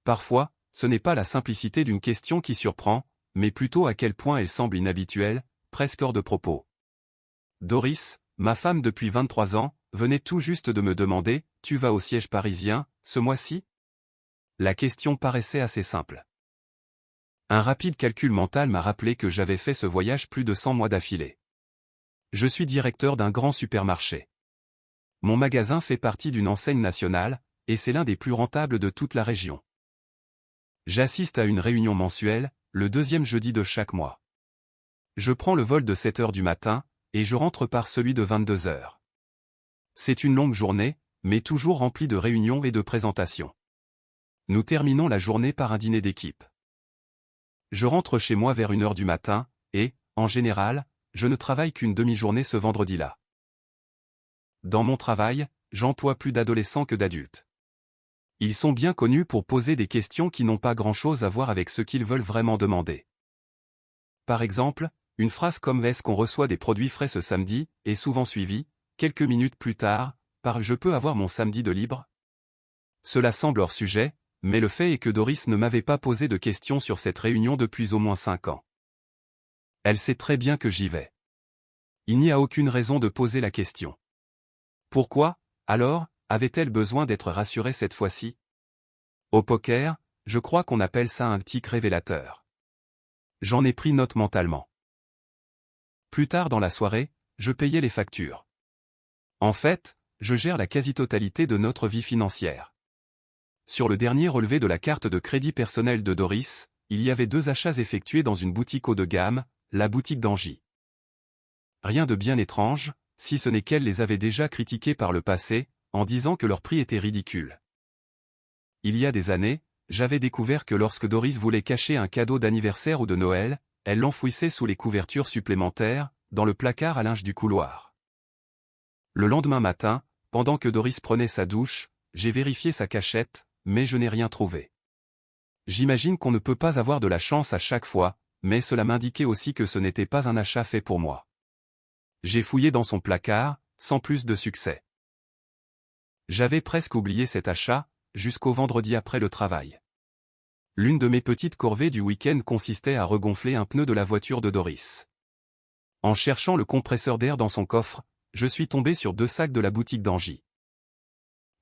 Parfois, ce n'est pas la simplicité d'une question qui surprend, mais plutôt à quel point elle semble inhabituelle, presque hors de propos. Doris, ma femme depuis 23 ans, venait tout juste de me demander « Tu vas au siège parisien, ce mois-ci » La question paraissait assez simple. Un rapide calcul mental m'a rappelé que j'avais fait ce voyage plus de 100 mois d'affilée. Je suis directeur d'un grand supermarché. Mon magasin fait partie d'une enseigne nationale, et c'est l'un des plus rentables de toute la région. J'assiste à une réunion mensuelle, le deuxième jeudi de chaque mois. Je prends le vol de 7 heures du matin, et je rentre par celui de 22 heures. C'est une longue journée, mais toujours remplie de réunions et de présentations. Nous terminons la journée par un dîner d'équipe. Je rentre chez moi vers 1 heure du matin, et, en général, je ne travaille qu'une demi-journée ce vendredi-là. Dans mon travail, j'emploie plus d'adolescents que d'adultes. Ils sont bien connus pour poser des questions qui n'ont pas grand-chose à voir avec ce qu'ils veulent vraiment demander. Par exemple, une phrase comme « Est-ce qu'on reçoit des produits frais ce samedi ?» est souvent suivie, quelques minutes plus tard, par « Je peux avoir mon samedi de libre ?» Cela semble hors sujet, mais le fait est que Doris ne m'avait pas posé de questions sur cette réunion depuis au moins 5 ans. Elle sait très bien que j'y vais. Il n'y a aucune raison de poser la question. Pourquoi, alors, avait-elle besoin d'être rassurée cette fois-ci? Au poker, je crois qu'on appelle ça un tic révélateur. J'en ai pris note mentalement. Plus tard dans la soirée, je payais les factures. En fait, je gère la quasi-totalité de notre vie financière. Sur le dernier relevé de la carte de crédit personnel de Doris, il y avait 2 achats effectués dans une boutique haut de gamme, la boutique d'Angy. Rien de bien étrange, si ce n'est qu'elle les avait déjà critiqués par le passé, en disant que leur prix était ridicule. Il y a des années, j'avais découvert que lorsque Doris voulait cacher un cadeau d'anniversaire ou de Noël, elle l'enfouissait sous les couvertures supplémentaires, dans le placard à linge du couloir. Le lendemain matin, pendant que Doris prenait sa douche, j'ai vérifié sa cachette, mais je n'ai rien trouvé. J'imagine qu'on ne peut pas avoir de la chance à chaque fois, mais cela m'indiquait aussi que ce n'était pas un achat fait pour moi. J'ai fouillé dans son placard, sans plus de succès. J'avais presque oublié cet achat, jusqu'au vendredi après le travail. L'une de mes petites corvées du week-end consistait à regonfler un pneu de la voiture de Doris. En cherchant le compresseur d'air dans son coffre, je suis tombé sur 2 sacs de la boutique d'Angy.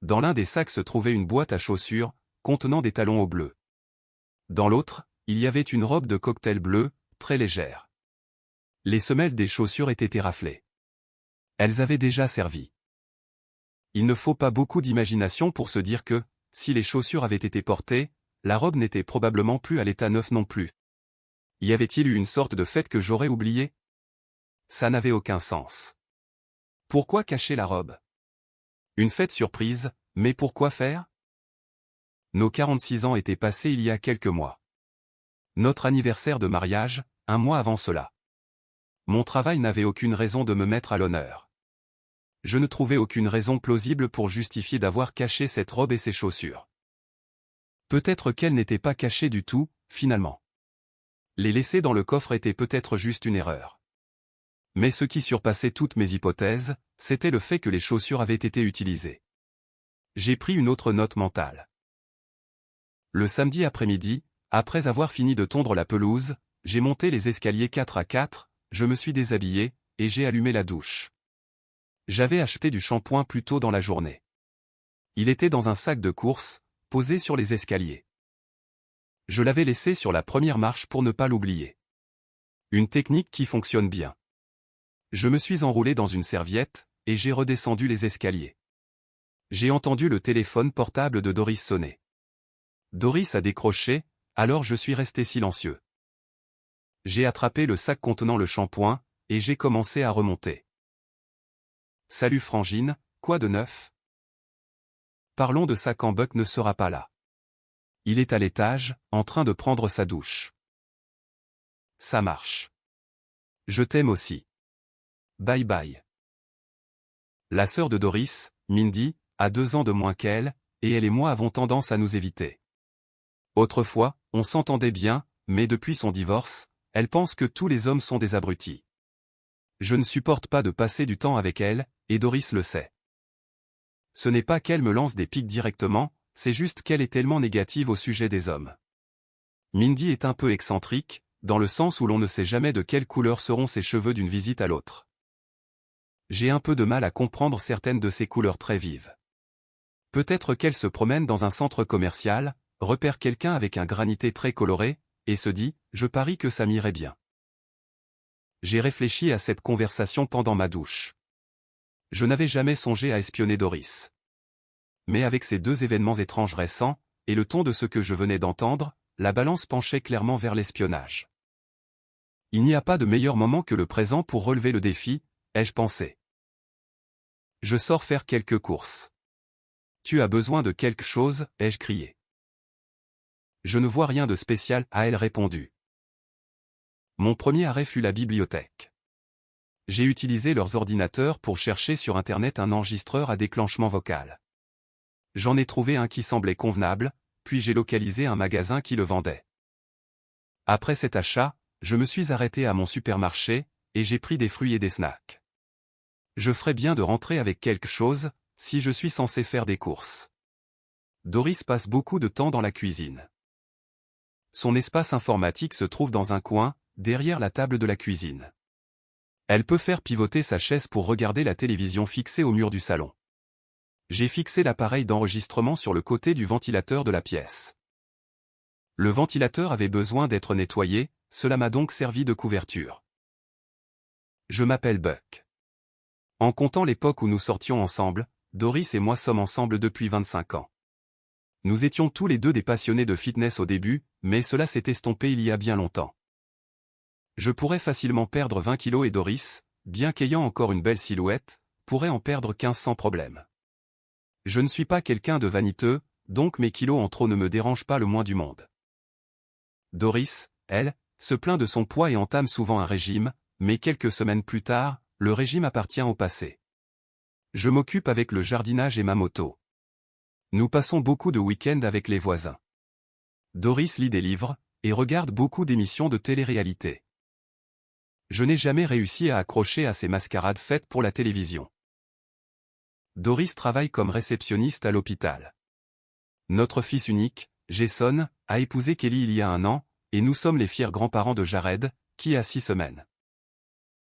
Dans l'un des sacs se trouvait une boîte à chaussures, contenant des talons au bleu. Dans l'autre, il y avait une robe de cocktail bleue, très légère. Les semelles des chaussures étaient éraflées. Elles avaient déjà servi. Il ne faut pas beaucoup d'imagination pour se dire que, si les chaussures avaient été portées, la robe n'était probablement plus à l'état neuf non plus. Y avait-il eu une sorte de fête que j'aurais oubliée? Ça n'avait aucun sens. Pourquoi cacher la robe? Une fête surprise, mais pourquoi faire? Nos 46 ans étaient passés il y a quelques mois. Notre anniversaire de mariage, 1 mois avant cela. Mon travail n'avait aucune raison de me mettre à l'honneur. Je ne trouvais aucune raison plausible pour justifier d'avoir caché cette robe et ces chaussures. Peut-être qu'elles n'étaient pas cachées du tout, finalement. Les laisser dans le coffre était peut-être juste une erreur. Mais ce qui surpassait toutes mes hypothèses, c'était le fait que les chaussures avaient été utilisées. J'ai pris une autre note mentale. Le samedi après-midi, après avoir fini de tondre la pelouse, j'ai monté les escaliers 4 à 4, je me suis déshabillé, et j'ai allumé la douche. J'avais acheté du shampoing plus tôt dans la journée. Il était dans un sac de course, posé sur les escaliers. Je l'avais laissé sur la première marche pour ne pas l'oublier. Une technique qui fonctionne bien. Je me suis enroulé dans une serviette, et j'ai redescendu les escaliers. J'ai entendu le téléphone portable de Doris sonner. Doris a décroché, alors je suis resté silencieux. J'ai attrapé le sac contenant le shampoing, et j'ai commencé à remonter. « Salut Frangine, quoi de neuf ?» Parlons de ça quand Buck ne sera pas là. Il est à l'étage, en train de prendre sa douche. Ça marche. Je t'aime aussi. Bye bye. La sœur de Doris, Mindy, a 2 ans de moins qu'elle, et elle et moi avons tendance à nous éviter. Autrefois, on s'entendait bien, mais depuis son divorce, elle pense que tous les hommes sont des abrutis. Je ne supporte pas de passer du temps avec elle, et Doris le sait. Ce n'est pas qu'elle me lance des pics directement, c'est juste qu'elle est tellement négative au sujet des hommes. Mindy est un peu excentrique, dans le sens où l'on ne sait jamais de quelle couleur seront ses cheveux d'une visite à l'autre. J'ai un peu de mal à comprendre certaines de ces couleurs très vives. Peut-être qu'elle se promène dans un centre commercial, repère quelqu'un avec un granité très coloré, et se dit « je parie que ça m'irait bien ». J'ai réfléchi à cette conversation pendant ma douche. Je n'avais jamais songé à espionner Doris. Mais avec ces deux événements étranges récents, et le ton de ce que je venais d'entendre, la balance penchait clairement vers l'espionnage. Il n'y a pas de meilleur moment que le présent pour relever le défi, ai-je pensé. Je sors faire quelques courses. Tu as besoin de quelque chose, ai-je crié. Je ne vois rien de spécial, a-elle répondu. Mon premier arrêt fut la bibliothèque. J'ai utilisé leurs ordinateurs pour chercher sur Internet un enregistreur à déclenchement vocal. J'en ai trouvé un qui semblait convenable, puis j'ai localisé un magasin qui le vendait. Après cet achat, je me suis arrêté à mon supermarché, et j'ai pris des fruits et des snacks. Je ferais bien de rentrer avec quelque chose, si je suis censé faire des courses. Doris passe beaucoup de temps dans la cuisine. Son espace informatique se trouve dans un coin, derrière la table de la cuisine. Elle peut faire pivoter sa chaise pour regarder la télévision fixée au mur du salon. J'ai fixé l'appareil d'enregistrement sur le côté du ventilateur de la pièce. Le ventilateur avait besoin d'être nettoyé, cela m'a donc servi de couverture. Je m'appelle Buck. En comptant l'époque où nous sortions ensemble, Doris et moi sommes ensemble depuis 25 ans. Nous étions tous les deux des passionnés de fitness au début, mais cela s'est estompé il y a bien longtemps. Je pourrais facilement perdre 20 kilos et Doris, bien qu'ayant encore une belle silhouette, pourrait en perdre 15 sans problème. Je ne suis pas quelqu'un de vaniteux, donc mes kilos en trop ne me dérangent pas le moins du monde. Doris, elle, se plaint de son poids et entame souvent un régime, mais quelques semaines plus tard, le régime appartient au passé. Je m'occupe avec le jardinage et ma moto. Nous passons beaucoup de week-ends avec les voisins. Doris lit des livres, et regarde beaucoup d'émissions de télé-réalité. Je n'ai jamais réussi à accrocher à ces mascarades faites pour la télévision. Doris travaille comme réceptionniste à l'hôpital. Notre fils unique, Jason, a épousé Kelly il y a 1 an, et nous sommes les fiers grands-parents de Jared, qui a 6 semaines.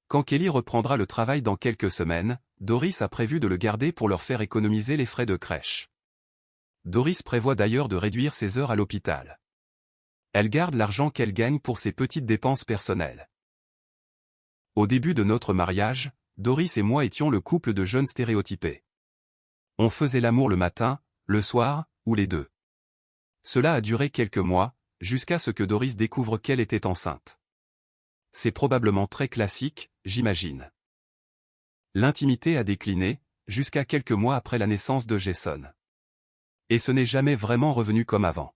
Quand Kelly reprendra le travail dans quelques semaines, Doris a prévu de le garder pour leur faire économiser les frais de crèche. Doris prévoit d'ailleurs de réduire ses heures à l'hôpital. Elle garde l'argent qu'elle gagne pour ses petites dépenses personnelles. Au début de notre mariage, Doris et moi étions le couple de jeunes stéréotypés. On faisait l'amour le matin, le soir, ou les deux. Cela a duré quelques mois, jusqu'à ce que Doris découvre qu'elle était enceinte. C'est probablement très classique, j'imagine. L'intimité a décliné, jusqu'à quelques mois après la naissance de Jason. Et ce n'est jamais vraiment revenu comme avant.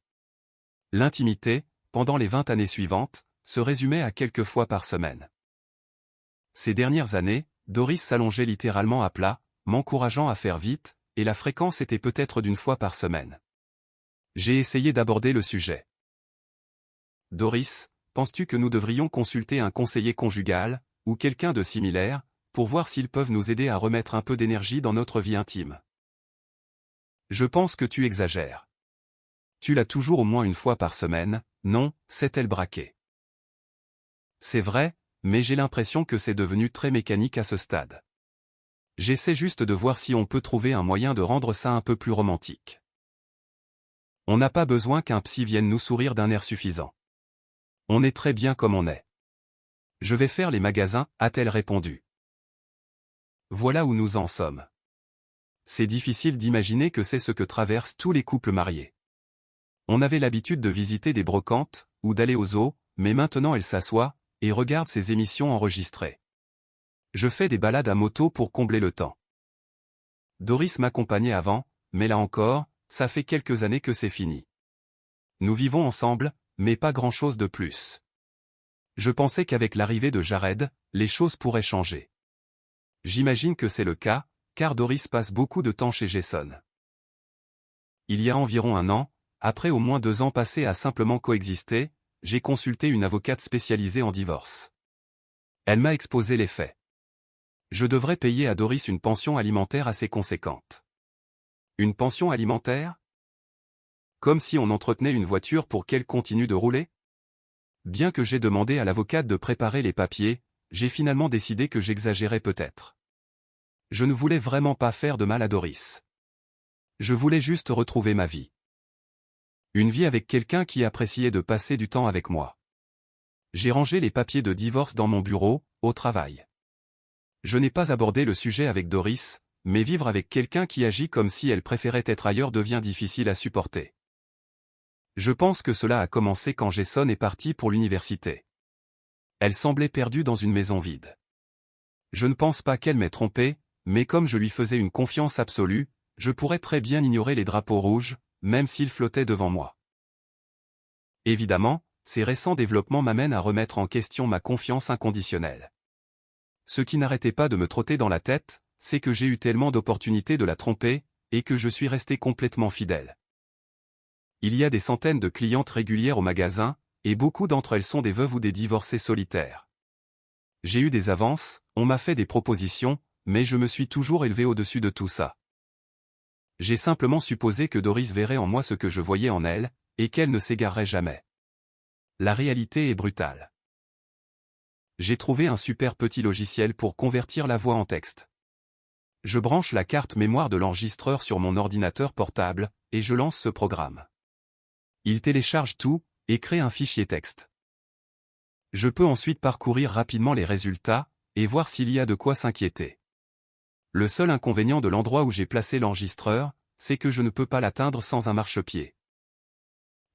L'intimité, pendant les 20 années suivantes, se résumait à quelques fois par semaine. Ces dernières années, Doris s'allongeait littéralement à plat, m'encourageant à faire vite, et la fréquence était peut-être d'1 fois par semaine. J'ai essayé d'aborder le sujet. Doris, penses-tu que nous devrions consulter un conseiller conjugal, ou quelqu'un de similaire, pour voir s'ils peuvent nous aider à remettre un peu d'énergie dans notre vie intime? Je pense que tu exagères. Tu l'as toujours au moins 1 fois par semaine, non, s'est-elle braquée. C'est vrai, mais j'ai l'impression que c'est devenu très mécanique à ce stade. J'essaie juste de voir si on peut trouver un moyen de rendre ça un peu plus romantique. On n'a pas besoin qu'un psy vienne nous sourire d'un air suffisant. On est très bien comme on est. Je vais faire les magasins, a-t-elle répondu. Voilà où nous en sommes. C'est difficile d'imaginer que c'est ce que traversent tous les couples mariés. On avait l'habitude de visiter des brocantes, ou d'aller au zoo, mais maintenant elle s'assoit, et regarde ses émissions enregistrées. Je fais des balades à moto pour combler le temps. Doris m'accompagnait avant, mais là encore, ça fait quelques années que c'est fini. Nous vivons ensemble, mais pas grand-chose de plus. Je pensais qu'avec l'arrivée de Jared, les choses pourraient changer. J'imagine que c'est le cas, car Doris passe beaucoup de temps chez Jason. Il y a environ 1 an, après au moins 2 ans passés à simplement coexister, j'ai consulté une avocate spécialisée en divorce. Elle m'a exposé les faits. Je devrais payer à Doris une pension alimentaire assez conséquente. Une pension alimentaire? comme si on entretenait une voiture pour qu'elle continue de rouler? Bien que j'ai demandé à l'avocate de préparer les papiers, j'ai finalement décidé que j'exagérais peut-être. Je ne voulais vraiment pas faire de mal à Doris. Je voulais juste retrouver ma vie. Une vie avec quelqu'un qui appréciait de passer du temps avec moi. J'ai rangé les papiers de divorce dans mon bureau, au travail. Je n'ai pas abordé le sujet avec Doris, mais vivre avec quelqu'un qui agit comme si elle préférait être ailleurs devient difficile à supporter. Je pense que cela a commencé quand Jason est parti pour l'université. Elle semblait perdue dans une maison vide. Je ne pense pas qu'elle m'ait trompé, mais comme je lui faisais une confiance absolue, je pourrais très bien ignorer les drapeaux rouges, même s'ils flottaient devant moi. Évidemment, ces récents développements m'amènent à remettre en question ma confiance inconditionnelle. Ce qui n'arrêtait pas de me trotter dans la tête, c'est que j'ai eu tellement d'opportunités de la tromper, et que je suis resté complètement fidèle. Il y a des centaines de clientes régulières au magasin, et beaucoup d'entre elles sont des veuves ou des divorcées solitaires. J'ai eu des avances, on m'a fait des propositions, mais je me suis toujours élevé au-dessus de tout ça. J'ai simplement supposé que Doris verrait en moi ce que je voyais en elle, et qu'elle ne s'égarerait jamais. La réalité est brutale. J'ai trouvé un super petit logiciel pour convertir la voix en texte. Je branche la carte mémoire de l'enregistreur sur mon ordinateur portable, et je lance ce programme. Il télécharge tout, et crée un fichier texte. Je peux ensuite parcourir rapidement les résultats, et voir s'il y a de quoi s'inquiéter. Le seul inconvénient de l'endroit où j'ai placé l'enregistreur, c'est que je ne peux pas l'atteindre sans un marchepied.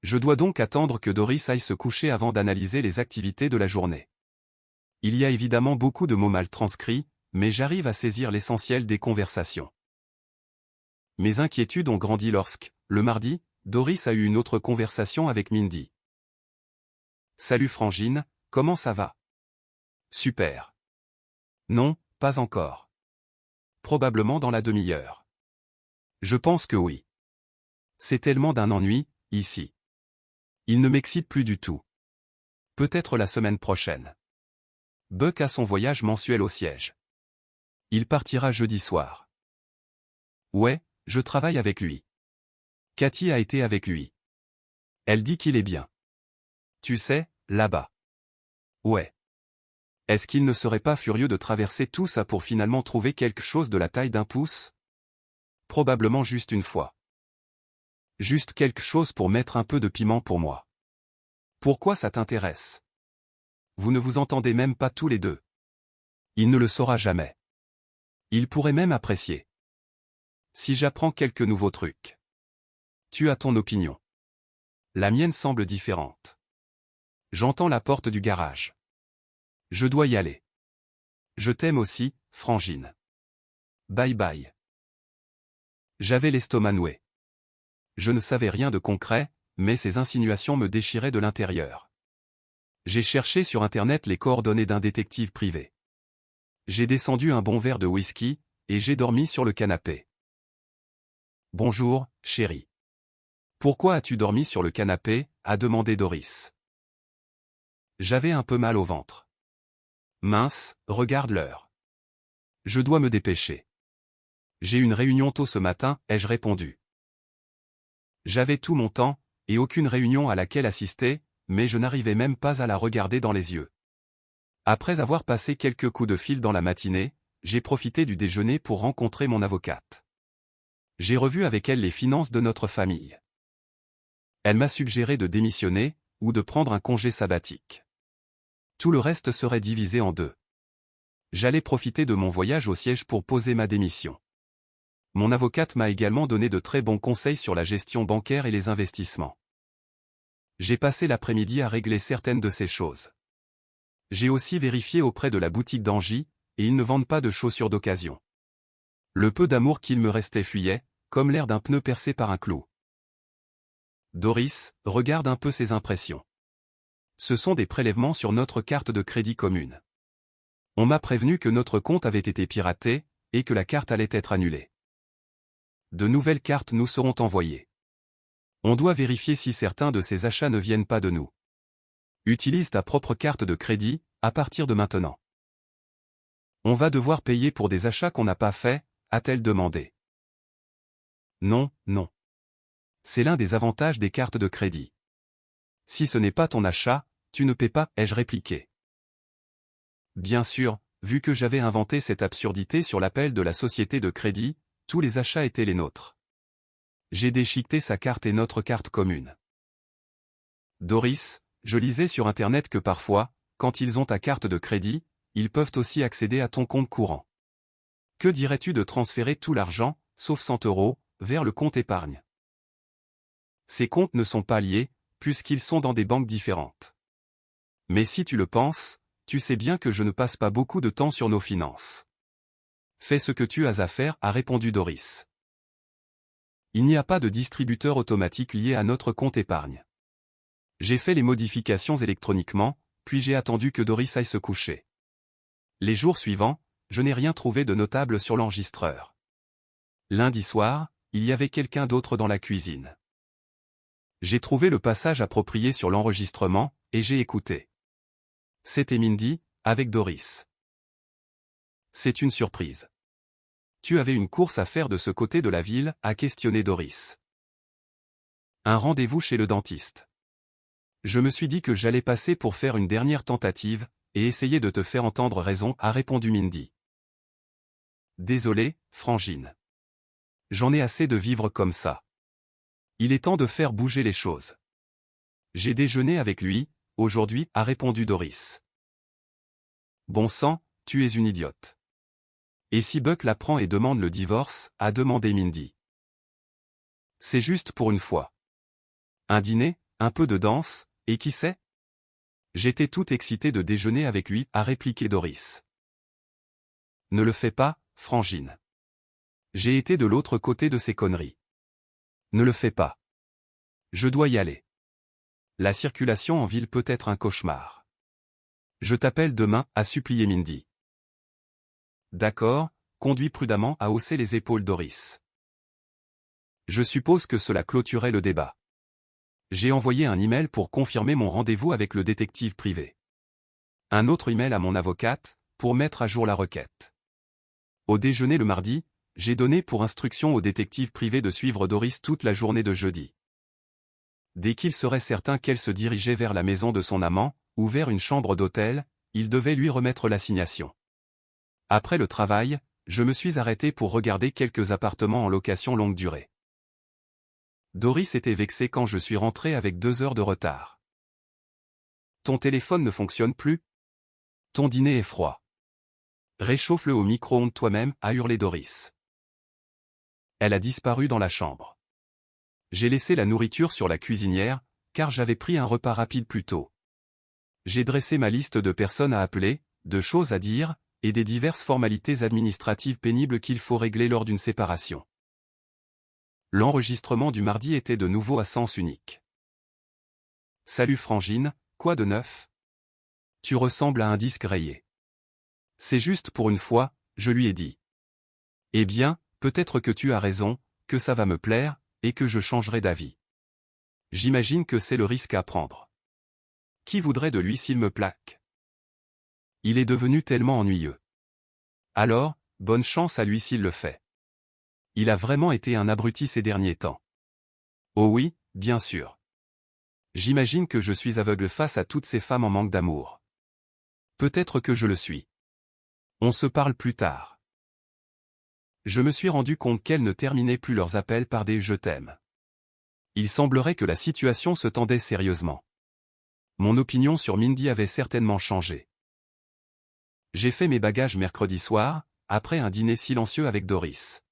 Je dois donc attendre que Doris aille se coucher avant d'analyser les activités de la journée. Il y a évidemment beaucoup de mots mal transcrits, mais j'arrive à saisir l'essentiel des conversations. Mes inquiétudes ont grandi lorsque, le mardi, Doris a eu une autre conversation avec Mindy. « Salut Frangine, comment ça va? »« Super. »« Non, pas encore. Probablement dans la demi-heure. »« Je pense que oui. C'est tellement d'un ennui, ici. Il ne m'excite plus du tout. Peut-être la semaine prochaine. Buck a son voyage mensuel au siège. Il partira jeudi soir. Ouais, je travaille avec lui. Cathy a été avec lui. Elle dit qu'il est bien. Tu sais, là-bas. Ouais. Est-ce qu'il ne serait pas furieux de traverser tout ça pour finalement trouver quelque chose de la taille d'un pouce? Probablement juste une fois. Juste quelque chose pour mettre un peu de piment pour moi. Pourquoi ça t'intéresse? Vous ne vous entendez même pas tous les deux. Il ne le saura jamais. Il pourrait même apprécier. Si j'apprends quelques nouveaux trucs. Tu as ton opinion. La mienne semble différente. J'entends la porte du garage. Je dois y aller. Je t'aime aussi, Frangine. Bye bye. J'avais l'estomac noué. Je ne savais rien de concret, mais ces insinuations me déchiraient de l'intérieur. J'ai cherché sur Internet les coordonnées d'un détective privé. J'ai descendu un bon verre de whisky, et j'ai dormi sur le canapé. Bonjour, chérie. Pourquoi as-tu dormi sur le canapé? A demandé Doris. J'avais un peu mal au ventre. Mince, regarde l'heure. Je dois me dépêcher. J'ai une réunion tôt ce matin, ai-je répondu. J'avais tout mon temps, et aucune réunion à laquelle assister, mais je n'arrivais même pas à la regarder dans les yeux. Après avoir passé quelques coups de fil dans la matinée, j'ai profité du déjeuner pour rencontrer mon avocate. J'ai revu avec elle les finances de notre famille. Elle m'a suggéré de démissionner, ou de prendre un congé sabbatique. Tout le reste serait divisé en deux. J'allais profiter de mon voyage au siège pour poser ma démission. Mon avocate m'a également donné de très bons conseils sur la gestion bancaire et les investissements. J'ai passé l'après-midi à régler certaines de ces choses. J'ai aussi vérifié auprès de la boutique d'Angie, et ils ne vendent pas de chaussures d'occasion. Le peu d'amour qu'il me restait fuyait, comme l'air d'un pneu percé par un clou. Doris, regarde un peu ces impressions. Ce sont des prélèvements sur notre carte de crédit commune. On m'a prévenu que notre compte avait été piraté, et que la carte allait être annulée. De nouvelles cartes nous seront envoyées. On doit vérifier si certains de ces achats ne viennent pas de nous. Utilise ta propre carte de crédit, à partir de maintenant. On va devoir payer pour des achats qu'on n'a pas faits, a-t-elle demandé. Non, non. C'est l'un des avantages des cartes de crédit. Si ce n'est pas ton achat, tu ne paies pas, ai-je répliqué. Bien sûr, vu que j'avais inventé cette absurdité sur l'appel de la société de crédit, tous les achats étaient les nôtres. J'ai déchiqueté sa carte et notre carte commune. Doris, je lisais sur Internet que parfois, quand ils ont ta carte de crédit, ils peuvent aussi accéder à ton compte courant. Que dirais-tu de transférer tout l'argent, sauf 100 €, vers le compte épargne? Ces comptes ne sont pas liés, puisqu'ils sont dans des banques différentes. Mais si tu le penses, tu sais bien que je ne passe pas beaucoup de temps sur nos finances. Fais ce que tu as à faire, a répondu Doris. Il n'y a pas de distributeur automatique lié à notre compte épargne. J'ai fait les modifications électroniquement, puis j'ai attendu que Doris aille se coucher. Les jours suivants, je n'ai rien trouvé de notable sur l'enregistreur. Lundi soir, il y avait quelqu'un d'autre dans la cuisine. J'ai trouvé le passage approprié sur l'enregistrement, et j'ai écouté. C'était Mindy, avec Doris. C'est une surprise. Tu avais une course à faire de ce côté de la ville, a questionné Doris. Un rendez-vous chez le dentiste. Je me suis dit que j'allais passer pour faire une dernière tentative, et essayer de te faire entendre raison, a répondu Mindy. Désolé, Frangine. J'en ai assez de vivre comme ça. Il est temps de faire bouger les choses. J'ai déjeuné avec lui, aujourd'hui, a répondu Doris. Bon sang, tu es une idiote. Et si Buck l'apprend et demande le divorce, a demandé Mindy. C'est juste pour une fois. Un dîner, un peu de danse, et qui sait? J'étais toute excitée de déjeuner avec lui, a répliqué Doris. Ne le fais pas, Frangine. J'ai été de l'autre côté de ces conneries. Ne le fais pas. Je dois y aller. La circulation en ville peut être un cauchemar. Je t'appelle demain, a supplié Mindy. D'accord, conduis prudemment, a haussé les épaules Doris. Je suppose que cela clôturait le débat. J'ai envoyé un email pour confirmer mon rendez-vous avec le détective privé. Un autre email à mon avocate, pour mettre à jour la requête. Au déjeuner le mardi, j'ai donné pour instruction au détective privé de suivre Doris toute la journée de jeudi. Dès qu'il serait certain qu'elle se dirigeait vers la maison de son amant, ou vers une chambre d'hôtel, il devait lui remettre l'assignation. Après le travail, je me suis arrêté pour regarder quelques appartements en location longue durée. Doris était vexée quand je suis rentré avec 2 heures de retard. Ton téléphone ne fonctionne plus? Ton dîner est froid. Réchauffe-le au micro-ondes toi-même, a hurlé Doris. Elle a disparu dans la chambre. J'ai laissé la nourriture sur la cuisinière, car j'avais pris un repas rapide plus tôt. J'ai dressé ma liste de personnes à appeler, de choses à dire, et des diverses formalités administratives pénibles qu'il faut régler lors d'une séparation. L'enregistrement du mardi était de nouveau à sens unique. Salut Frangine, quoi de neuf? Tu ressembles à un disque rayé. C'est juste pour une fois, je lui ai dit. Eh bien, peut-être que tu as raison, que ça va me plaire, et que je changerai d'avis. J'imagine que c'est le risque à prendre. Qui voudrait de lui s'il me plaque? Il est devenu tellement ennuyeux. Alors, bonne chance à lui s'il le fait. Il a vraiment été un abruti ces derniers temps. Oh oui, bien sûr. J'imagine que je suis aveugle face à toutes ces femmes en manque d'amour. Peut-être que je le suis. On se parle plus tard. Je me suis rendu compte qu'elles ne terminaient plus leurs appels par des « je t'aime ». Il semblerait que la situation se tendait sérieusement. Mon opinion sur Mindy avait certainement changé. J'ai fait mes bagages mercredi soir, après un dîner silencieux avec Doris.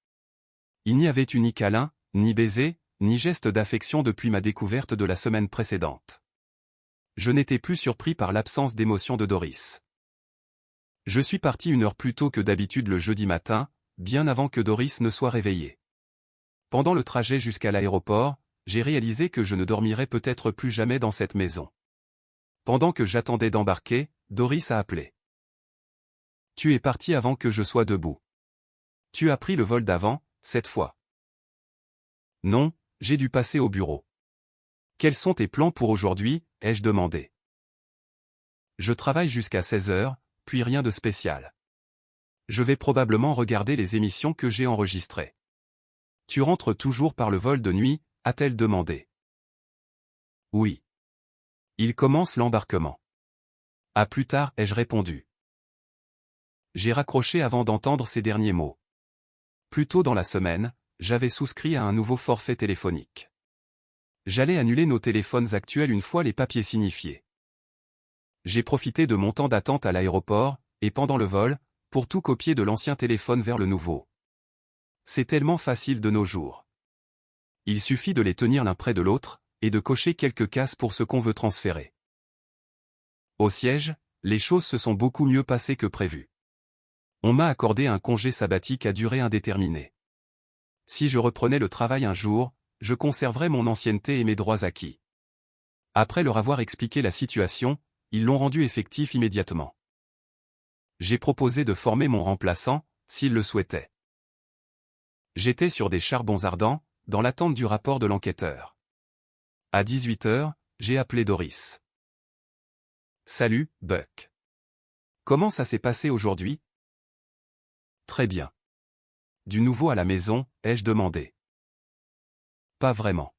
Il n'y avait eu ni câlin, ni baiser, ni geste d'affection depuis ma découverte de la semaine précédente. Je n'étais plus surpris par l'absence d'émotion de Doris. Je suis parti 1 heure plus tôt que d'habitude le jeudi matin, bien avant que Doris ne soit réveillée. Pendant le trajet jusqu'à l'aéroport, j'ai réalisé que je ne dormirais peut-être plus jamais dans cette maison. Pendant que j'attendais d'embarquer, Doris a appelé. Tu es parti avant que je sois debout. Tu as pris le vol d'avant, cette fois. Non, j'ai dû passer au bureau. Quels sont tes plans pour aujourd'hui, ai-je demandé. Je travaille jusqu'à 16 heures, puis rien de spécial. Je vais probablement regarder les émissions que j'ai enregistrées. Tu rentres toujours par le vol de nuit, a-t-elle demandé. Oui. Il commence l'embarquement. À plus tard, ai-je répondu. J'ai raccroché avant d'entendre ces derniers mots. Plus tôt dans la semaine, j'avais souscrit à un nouveau forfait téléphonique. J'allais annuler nos téléphones actuels une fois les papiers signifiés. J'ai profité de mon temps d'attente à l'aéroport, et pendant le vol, pour tout copier de l'ancien téléphone vers le nouveau. C'est tellement facile de nos jours. Il suffit de les tenir l'un près de l'autre, et de cocher quelques cases pour ce qu'on veut transférer. Au siège, les choses se sont beaucoup mieux passées que prévu. On m'a accordé un congé sabbatique à durée indéterminée. Si je reprenais le travail un jour, je conserverais mon ancienneté et mes droits acquis. Après leur avoir expliqué la situation, ils l'ont rendu effectif immédiatement. J'ai proposé de former mon remplaçant, s'il le souhaitait. J'étais sur des charbons ardents, dans l'attente du rapport de l'enquêteur. À 18h, j'ai appelé Doris. Salut, Buck. Comment ça s'est passé aujourd'hui? Très bien. Du nouveau à la maison, ai-je demandé. Pas vraiment.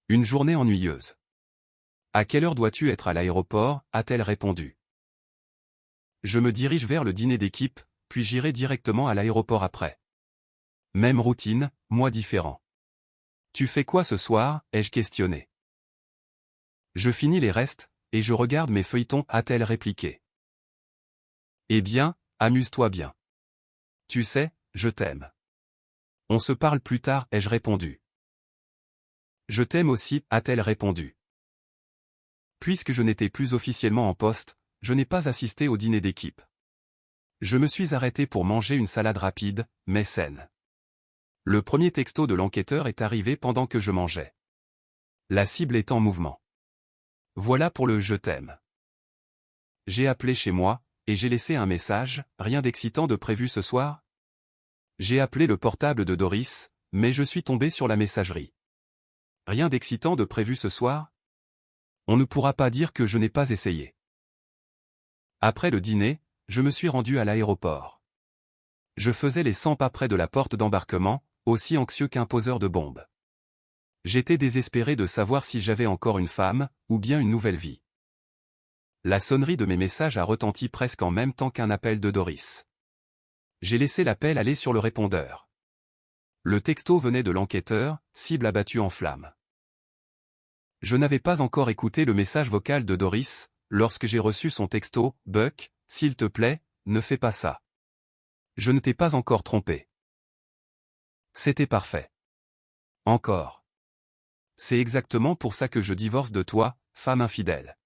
Une journée ennuyeuse. À quelle heure dois-tu être à l'aéroport, a-t-elle répondu. Je me dirige vers le dîner d'équipe, puis j'irai directement à l'aéroport après. Même routine, moi différent. Tu fais quoi ce soir, ai-je questionné. Je finis les restes, et je regarde mes feuilletons, a-t-elle répliqué. Eh bien, amuse-toi bien. Tu sais, je t'aime. On se parle plus tard, ai-je répondu. Je t'aime aussi, a-t-elle répondu. Puisque je n'étais plus officiellement en poste, je n'ai pas assisté au dîner d'équipe. Je me suis arrêté pour manger une salade rapide, mais saine. Le premier texto de l'enquêteur est arrivé pendant que je mangeais. La cible est en mouvement. Voilà pour le « je t'aime ». J'ai appelé chez moi, et j'ai laissé un message, rien d'excitant de prévu ce soir? J'ai appelé le portable de Doris, mais je suis tombé sur la messagerie. Rien d'excitant de prévu ce soir? On ne pourra pas dire que je n'ai pas essayé. Après le dîner, je me suis rendu à l'aéroport. Je faisais les 100 pas près de la porte d'embarquement, aussi anxieux qu'un poseur de bombes. J'étais désespéré de savoir si j'avais encore une femme, ou bien une nouvelle vie. La sonnerie de mes messages a retenti presque en même temps qu'un appel de Doris. J'ai laissé l'appel aller sur le répondeur. Le texto venait de l'enquêteur, cible abattue en flammes. Je n'avais pas encore écouté le message vocal de Doris, lorsque j'ai reçu son texto, « Buck, s'il te plaît, ne fais pas ça. Je ne t'ai pas encore trompé. » C'était parfait. Encore. C'est exactement pour ça que je divorce de toi, femme infidèle.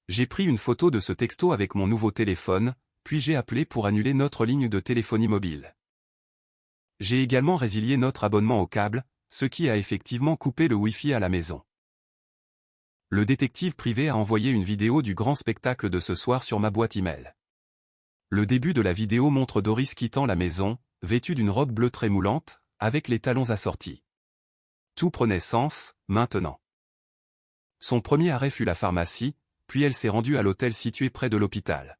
J'ai pris une photo de ce texto avec mon nouveau téléphone, puis j'ai appelé pour annuler notre ligne de téléphonie mobile. J'ai également résilié notre abonnement au câble, ce qui a effectivement coupé le Wi-Fi à la maison. Le détective privé a envoyé une vidéo du grand spectacle de ce soir sur ma boîte email. Le début de la vidéo montre Doris quittant la maison, vêtue d'une robe bleue très moulante, avec les talons assortis. Tout prenait sens, maintenant. Son premier arrêt fut la pharmacie, puis elle s'est rendue à l'hôtel situé près de l'hôpital.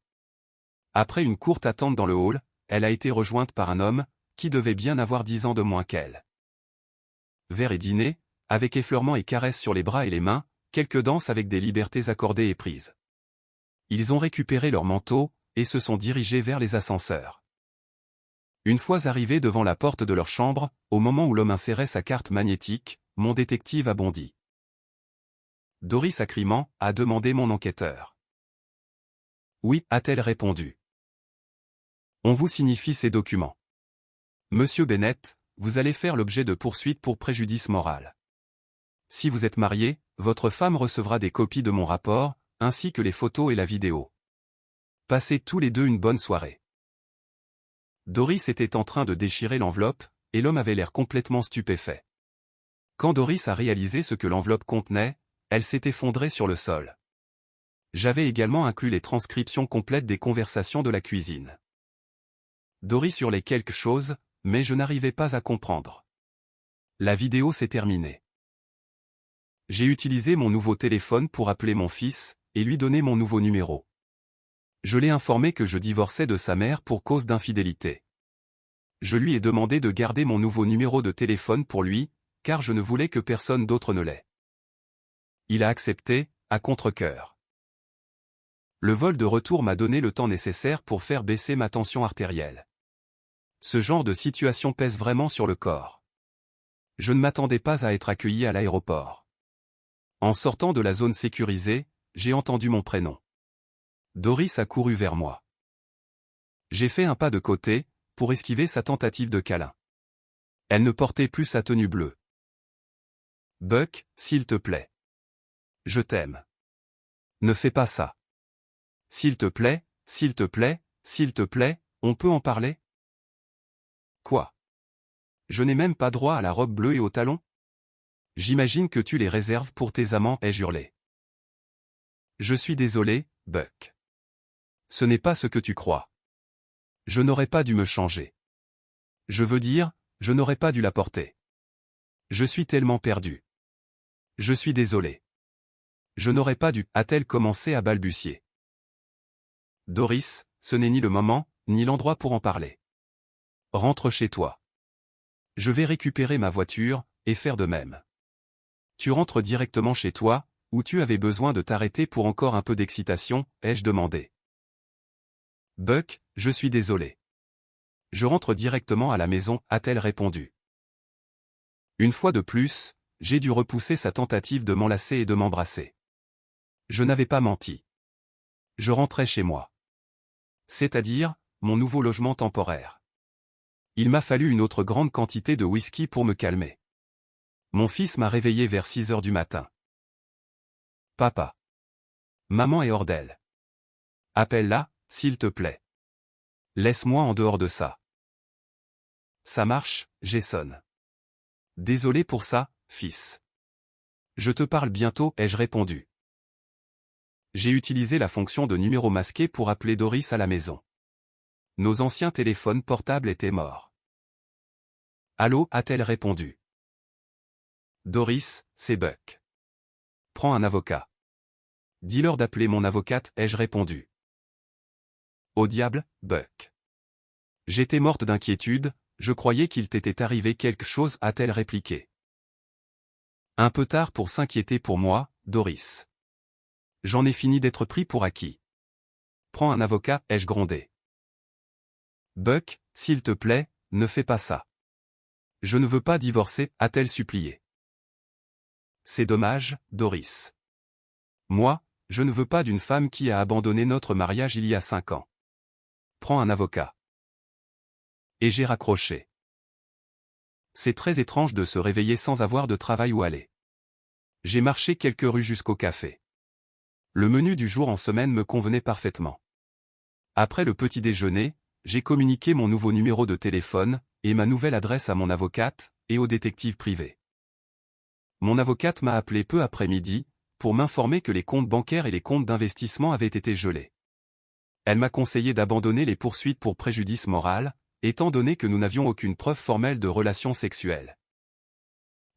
Après une courte attente dans le hall, elle a été rejointe par un homme, qui devait bien avoir 10 ans de moins qu'elle. Verre et dîner, avec effleurements et caresses sur les bras et les mains, quelques danses avec des libertés accordées et prises. Ils ont récupéré leurs manteaux, et se sont dirigés vers les ascenseurs. Une fois arrivés devant la porte de leur chambre, au moment où l'homme insérait sa carte magnétique, mon détective a bondi. Doris Acriman, a demandé mon enquêteur. Oui, a-t-elle répondu. On vous signifie ces documents. Monsieur Bennett, vous allez faire l'objet de poursuites pour préjudice moral. Si vous êtes marié, votre femme recevra des copies de mon rapport, ainsi que les photos et la vidéo. Passez tous les deux une bonne soirée. Doris était en train de déchirer l'enveloppe, et l'homme avait l'air complètement stupéfait. Quand Doris a réalisé ce que l'enveloppe contenait, elle s'est effondrée sur le sol. J'avais également inclus les transcriptions complètes des conversations de la cuisine. Doris hurlait quelque chose, mais je n'arrivais pas à comprendre. La vidéo s'est terminée. J'ai utilisé mon nouveau téléphone pour appeler mon fils, et lui donner mon nouveau numéro. Je l'ai informé que je divorçais de sa mère pour cause d'infidélité. Je lui ai demandé de garder mon nouveau numéro de téléphone pour lui, car je ne voulais que personne d'autre ne l'ait. Il a accepté, à contre-cœur. Le vol de retour m'a donné le temps nécessaire pour faire baisser ma tension artérielle. Ce genre de situation pèse vraiment sur le corps. Je ne m'attendais pas à être accueilli à l'aéroport. En sortant de la zone sécurisée, j'ai entendu mon prénom. Doris a couru vers moi. J'ai fait un pas de côté, pour esquiver sa tentative de câlin. Elle ne portait plus sa tenue bleue. Buck, s'il te plaît. Je t'aime. Ne fais pas ça. S'il te plaît, s'il te plaît, s'il te plaît, on peut en parler? Quoi? Je n'ai même pas droit à la robe bleue et aux talons? J'imagine que tu les réserves pour tes amants, ai-je hurlé. Je suis désolé, Buck. Ce n'est pas ce que tu crois. Je n'aurais pas dû me changer. Je veux dire, je n'aurais pas dû la porter. Je suis tellement perdu. Je suis désolé. Je n'aurais pas dû, a-t-elle commencé à balbutier. Doris, ce n'est ni le moment, ni l'endroit pour en parler. Rentre chez toi. Je vais récupérer ma voiture, et faire de même. Tu rentres directement chez toi, ou tu avais besoin de t'arrêter pour encore un peu d'excitation, ai-je demandé. Buck, je suis désolé. Je rentre directement à la maison, a-t-elle répondu. Une fois de plus, j'ai dû repousser sa tentative de m'enlacer et de m'embrasser. Je n'avais pas menti. Je rentrais chez moi. C'est-à-dire, mon nouveau logement temporaire. Il m'a fallu une autre grande quantité de whisky pour me calmer. Mon fils m'a réveillé vers 6 heures du matin. Papa. Maman est hors d'elle. Appelle-la, s'il te plaît. Laisse-moi en dehors de ça. Ça marche, Jason. Désolé pour ça, fils. Je te parle bientôt, ai-je répondu. J'ai utilisé la fonction de numéro masqué pour appeler Doris à la maison. Nos anciens téléphones portables étaient morts. Allô, a-t-elle répondu. Doris, c'est Buck. Prends un avocat. Dis-leur d'appeler mon avocate, ai-je répondu. Au diable, Buck. J'étais morte d'inquiétude, je croyais qu'il t'était arrivé quelque chose, a-t-elle répliqué. Un peu tard pour s'inquiéter pour moi, Doris. J'en ai fini d'être pris pour acquis. Prends un avocat, ai-je grondé. Buck, s'il te plaît, ne fais pas ça. Je ne veux pas divorcer, a-t-elle supplié. C'est dommage, Doris. Moi, je ne veux pas d'une femme qui a abandonné notre mariage il y a 5 ans. Prends un avocat. Et j'ai raccroché. C'est très étrange de se réveiller sans avoir de travail où aller. J'ai marché quelques rues jusqu'au café. Le menu du jour en semaine me convenait parfaitement. Après le petit déjeuner, j'ai communiqué mon nouveau numéro de téléphone, et ma nouvelle adresse à mon avocate, et au détective privé. Mon avocate m'a appelé peu après midi, pour m'informer que les comptes bancaires et les comptes d'investissement avaient été gelés. Elle m'a conseillé d'abandonner les poursuites pour préjudice moral, étant donné que nous n'avions aucune preuve formelle de relation sexuelle.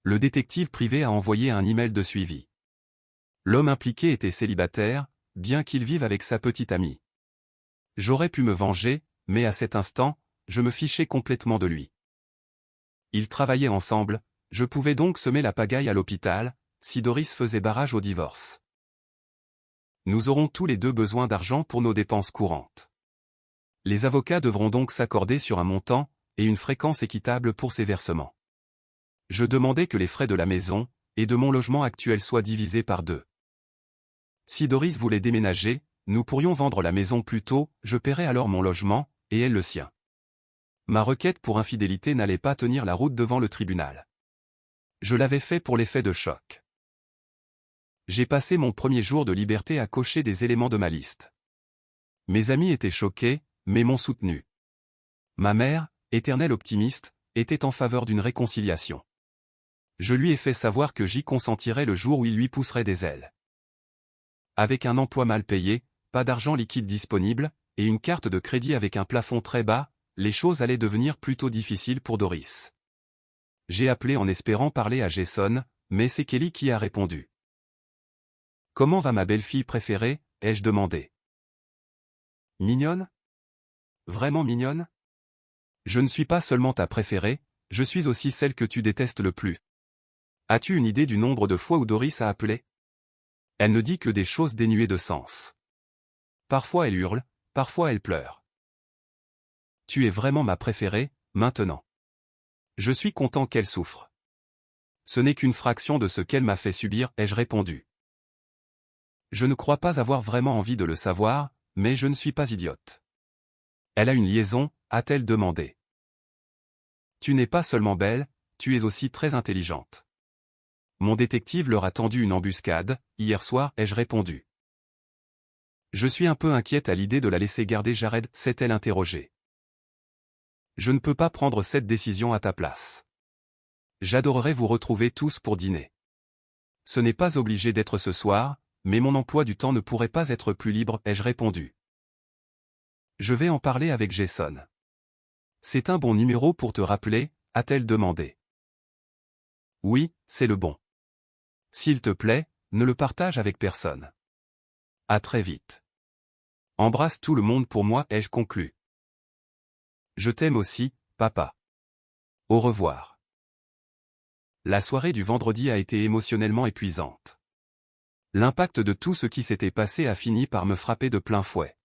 Le détective privé a envoyé un email de suivi. L'homme impliqué était célibataire, bien qu'il vive avec sa petite amie. J'aurais pu me venger, mais à cet instant, je me fichais complètement de lui. Ils travaillaient ensemble, je pouvais donc semer la pagaille à l'hôpital, si Doris faisait barrage au divorce. Nous aurons tous les deux besoin d'argent pour nos dépenses courantes. Les avocats devront donc s'accorder sur un montant, et une fréquence équitable pour ces versements. Je demandais que les frais de la maison, et de mon logement actuel soient divisés par 2. Si Doris voulait déménager, nous pourrions vendre la maison plus tôt, je paierais alors mon logement, et elle le sien. Ma requête pour infidélité n'allait pas tenir la route devant le tribunal. Je l'avais fait pour l'effet de choc. J'ai passé mon premier jour de liberté à cocher des éléments de ma liste. Mes amis étaient choqués, mais m'ont soutenu. Ma mère, éternelle optimiste, était en faveur d'une réconciliation. Je lui ai fait savoir que j'y consentirais le jour où il lui pousserait des ailes. Avec un emploi mal payé, pas d'argent liquide disponible, et une carte de crédit avec un plafond très bas, les choses allaient devenir plutôt difficiles pour Doris. J'ai appelé en espérant parler à Jason, mais c'est Kelly qui a répondu. « Comment va ma belle-fille préférée ?» ai-je demandé. « Mignonne ? Vraiment mignonne ? Je ne suis pas seulement ta préférée, je suis aussi celle que tu détestes le plus. As-tu une idée du nombre de fois où Doris a appelé? Elle ne dit que des choses dénuées de sens. Parfois elle hurle, parfois elle pleure. Tu es vraiment ma préférée, maintenant. Je suis content qu'elle souffre. Ce n'est qu'une fraction de ce qu'elle m'a fait subir, ai-je répondu. Je ne crois pas avoir vraiment envie de le savoir, mais je ne suis pas idiote. Elle a une liaison, a-t-elle demandé. Tu n'es pas seulement belle, tu es aussi très intelligente. Mon détective leur a tendu une embuscade, hier soir, ai-je répondu. Je suis un peu inquiète à l'idée de la laisser garder Jared, s'est-elle interrogée. Je ne peux pas prendre cette décision à ta place. J'adorerais vous retrouver tous pour dîner. Ce n'est pas obligé d'être ce soir, mais mon emploi du temps ne pourrait pas être plus libre, ai-je répondu. Je vais en parler avec Jason. C'est un bon numéro pour te rappeler, a-t-elle demandé. Oui, c'est le bon. S'il te plaît, ne le partage avec personne. À très vite. Embrasse tout le monde pour moi, ai-je conclu. Je t'aime aussi, papa. Au revoir. La soirée du vendredi a été émotionnellement épuisante. L'impact de tout ce qui s'était passé a fini par me frapper de plein fouet.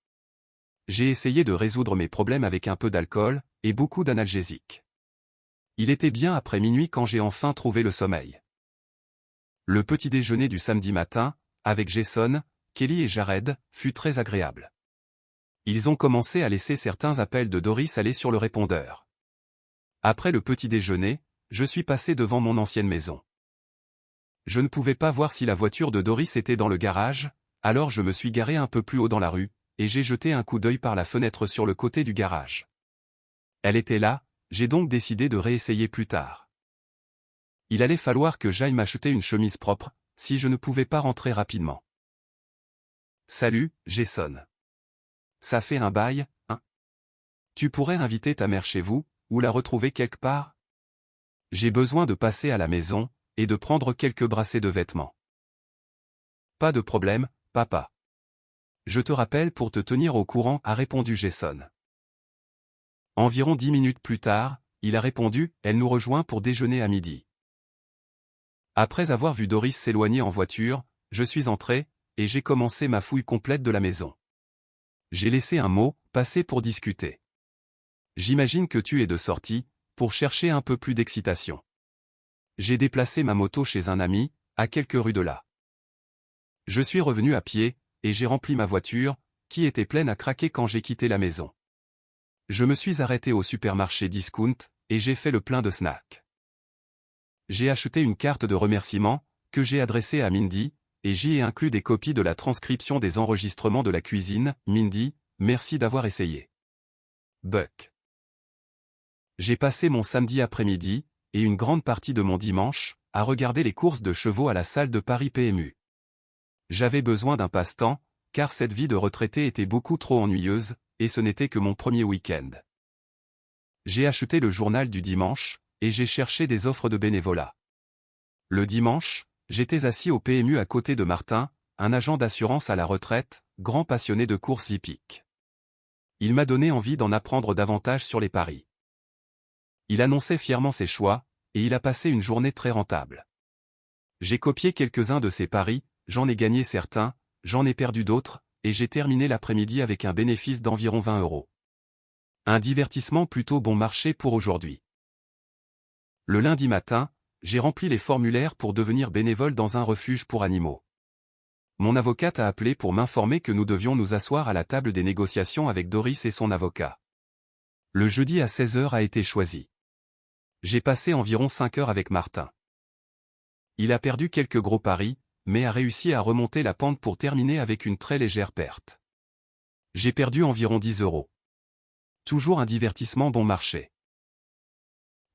J'ai essayé de résoudre mes problèmes avec un peu d'alcool, et beaucoup d'analgésiques. Il était bien après minuit quand j'ai enfin trouvé le sommeil. Le petit déjeuner du samedi matin, avec Jason, Kelly et Jared, fut très agréable. Ils ont commencé à laisser certains appels de Doris aller sur le répondeur. Après le petit déjeuner, je suis passé devant mon ancienne maison. Je ne pouvais pas voir si la voiture de Doris était dans le garage, alors je me suis garé un peu plus haut dans la rue, et j'ai jeté un coup d'œil par la fenêtre sur le côté du garage. Elle était là, j'ai donc décidé de réessayer plus tard. Il allait falloir que j'aille m'acheter une chemise propre, si je ne pouvais pas rentrer rapidement. Salut, Jason. Ça fait un bail, hein? Tu pourrais inviter ta mère chez vous, ou la retrouver quelque part? J'ai besoin de passer à la maison, et de prendre quelques brassées de vêtements. Pas de problème, papa. Je te rappelle pour te tenir au courant, a répondu Jason. Environ 10 minutes plus tard, il a répondu, elle nous rejoint pour déjeuner à midi. Après avoir vu Doris s'éloigner en voiture, je suis entré, et j'ai commencé ma fouille complète de la maison. J'ai laissé un mot, passer pour discuter. J'imagine que tu es de sortie, pour chercher un peu plus d'excitation. J'ai déplacé ma moto chez un ami, à quelques rues de là. Je suis revenu à pied, et j'ai rempli ma voiture, qui était pleine à craquer quand j'ai quitté la maison. Je me suis arrêté au supermarché Discount, et j'ai fait le plein de snacks. J'ai acheté une carte de remerciement, que j'ai adressée à Mindy, et j'y ai inclus des copies de la transcription des enregistrements de la cuisine. Mindy, merci d'avoir essayé. Buck. J'ai passé mon samedi après-midi, et une grande partie de mon dimanche, à regarder les courses de chevaux à la salle de Paris PMU. J'avais besoin d'un passe-temps, car cette vie de retraité était beaucoup trop ennuyeuse, et ce n'était que mon premier week-end. J'ai acheté le journal du dimanche, et j'ai cherché des offres de bénévolat. Le dimanche, j'étais assis au PMU à côté de Martin, un agent d'assurance à la retraite, grand passionné de courses hippiques. Il m'a donné envie d'en apprendre davantage sur les paris. Il annonçait fièrement ses choix, et il a passé une journée très rentable. J'ai copié quelques-uns de ses paris, j'en ai gagné certains, j'en ai perdu d'autres, et j'ai terminé l'après-midi avec un bénéfice d'environ 20 €. Un divertissement plutôt bon marché pour aujourd'hui. Le lundi matin, j'ai rempli les formulaires pour devenir bénévole dans un refuge pour animaux. Mon avocate a appelé pour m'informer que nous devions nous asseoir à la table des négociations avec Doris et son avocat. Le jeudi à 16 h a été choisi. J'ai passé environ 5 heures avec Martin. Il a perdu quelques gros paris, mais a réussi à remonter la pente pour terminer avec une très légère perte. J'ai perdu environ 10 €. Toujours un divertissement bon marché.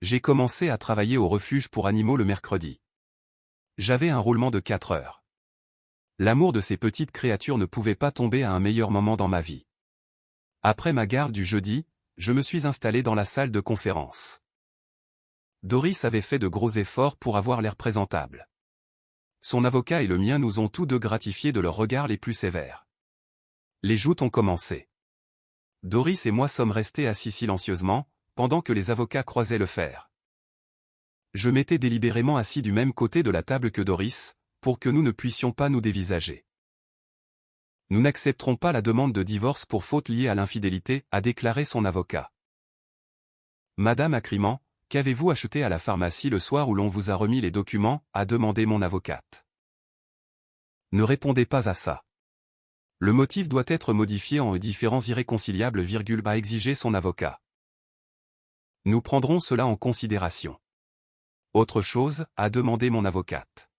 J'ai commencé à travailler au refuge pour animaux le mercredi. J'avais un roulement de 4 heures. L'amour de ces petites créatures ne pouvait pas tomber à un meilleur moment dans ma vie. Après ma garde du jeudi, je me suis installé dans la salle de conférence. Doris avait fait de gros efforts pour avoir l'air présentable. Son avocat et le mien nous ont tous deux gratifiés de leurs regards les plus sévères. Les joutes ont commencé. Doris et moi sommes restés assis silencieusement, pendant que les avocats croisaient le fer. Je m'étais délibérément assis du même côté de la table que Doris, pour que nous ne puissions pas nous dévisager. Nous n'accepterons pas la demande de divorce pour faute liée à l'infidélité, a déclaré son avocat. Madame Acriment, qu'avez-vous acheté à la pharmacie le soir où l'on vous a remis les documents, a demandé mon avocate. Ne répondez pas à ça. Le motif doit être modifié en différents irréconciliables, a exigé son avocat. Nous prendrons cela en considération. Autre chose, a demandé mon avocate.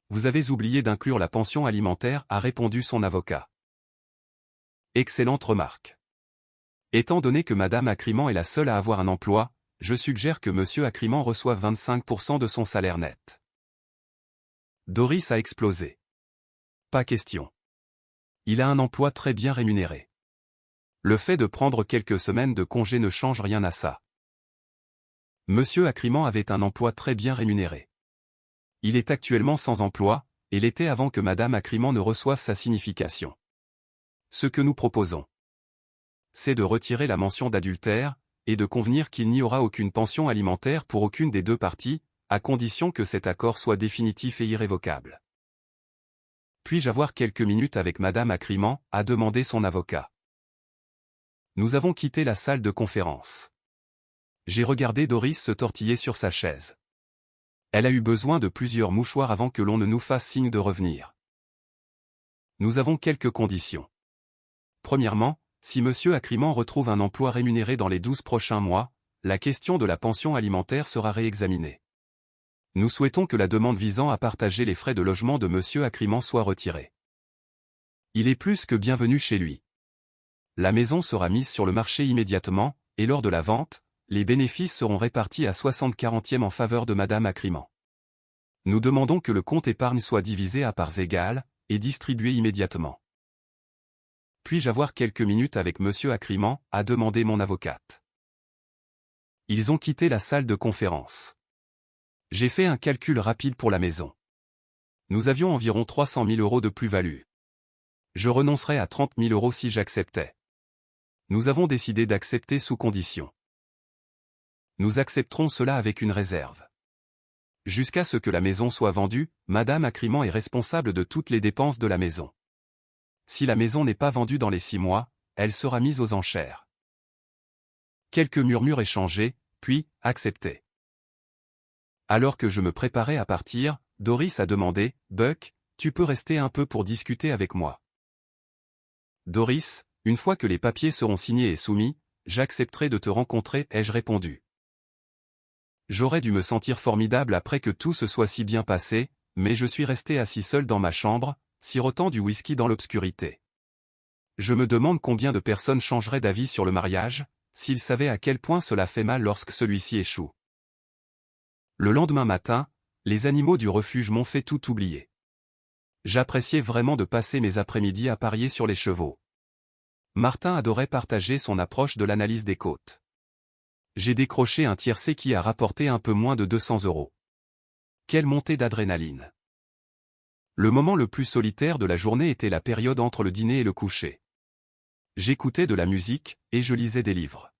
Vous avez oublié d'inclure la pension alimentaire, a répondu son avocat. Excellente remarque. Étant donné que Madame Acriment est la seule à avoir un emploi, je suggère que Monsieur Acriment reçoive 25% de son salaire net. Doris a explosé. Pas question. Il a un emploi très bien rémunéré. Le fait de prendre quelques semaines de congé ne change rien à ça. Monsieur Acriment avait un emploi très bien rémunéré. Il est actuellement sans emploi, et l'était avant que Madame Acriment ne reçoive sa signification. Ce que nous proposons, c'est de retirer la mention d'adultère, et de convenir qu'il n'y aura aucune pension alimentaire pour aucune des deux parties, à condition que cet accord soit définitif et irrévocable. Puis-je avoir quelques minutes avec Madame Acriment, a demandé son avocat. Nous avons quitté la salle de conférence. J'ai regardé Doris se tortiller sur sa chaise. Elle a eu besoin de plusieurs mouchoirs avant que l'on ne nous fasse signe de revenir. Nous avons quelques conditions. Premièrement, si Monsieur Acriment retrouve un emploi rémunéré dans les 12 prochains mois, la question de la pension alimentaire sera réexaminée. Nous souhaitons que la demande visant à partager les frais de logement de Monsieur Acriment soit retirée. Il est plus que bienvenu chez lui. La maison sera mise sur le marché immédiatement, et lors de la vente, les bénéfices seront répartis à 60/40 en faveur de Madame Acriment. Nous demandons que le compte épargne soit divisé à parts égales, et distribué immédiatement. Puis-je avoir quelques minutes avec Monsieur Acriment, a demandé mon avocate. Ils ont quitté la salle de conférence. J'ai fait un calcul rapide pour la maison. Nous avions environ 300 000 € de plus-value. Je renoncerais à 30 000 € si j'acceptais. Nous avons décidé d'accepter sous condition. Nous accepterons cela avec une réserve. Jusqu'à ce que la maison soit vendue, Madame Acriment est responsable de toutes les dépenses de la maison. Si la maison n'est pas vendue dans les 6 mois, elle sera mise aux enchères. Quelques murmures échangés, puis, acceptés. Alors que je me préparais à partir, Doris a demandé, « Buck, tu peux rester un peu pour discuter avec moi. » Doris, une fois que les papiers seront signés et soumis, j'accepterai de te rencontrer, ai-je répondu. J'aurais dû me sentir formidable après que tout se soit si bien passé, mais je suis resté assis seul dans ma chambre, sirotant du whisky dans l'obscurité. Je me demande combien de personnes changeraient d'avis sur le mariage, s'ils savaient à quel point cela fait mal lorsque celui-ci échoue. Le lendemain matin, les animaux du refuge m'ont fait tout oublier. J'appréciais vraiment de passer mes après-midi à parier sur les chevaux. Martin adorait partager son approche de l'analyse des côtes. J'ai décroché un tiercé qui a rapporté un peu moins de 200 €. Quelle montée d'adrénaline! Le moment le plus solitaire de la journée était la période entre le dîner et le coucher. J'écoutais de la musique, et je lisais des livres.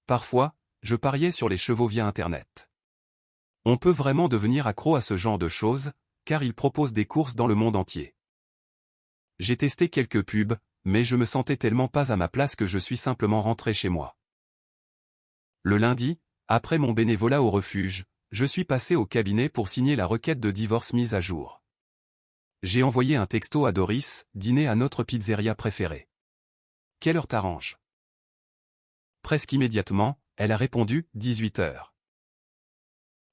Parfois, je pariais sur les chevaux via Internet. On peut vraiment devenir accro à ce genre de choses, car ils proposent des courses dans le monde entier. J'ai testé quelques pubs, mais je me sentais tellement pas à ma place que je suis simplement rentré chez moi. Le lundi, après mon bénévolat au refuge, je suis passé au cabinet pour signer la requête de divorce mise à jour. J'ai envoyé un texto à Doris, dîner à notre pizzeria préférée. Quelle heure t'arrange? Presque immédiatement, elle a répondu, 18 h.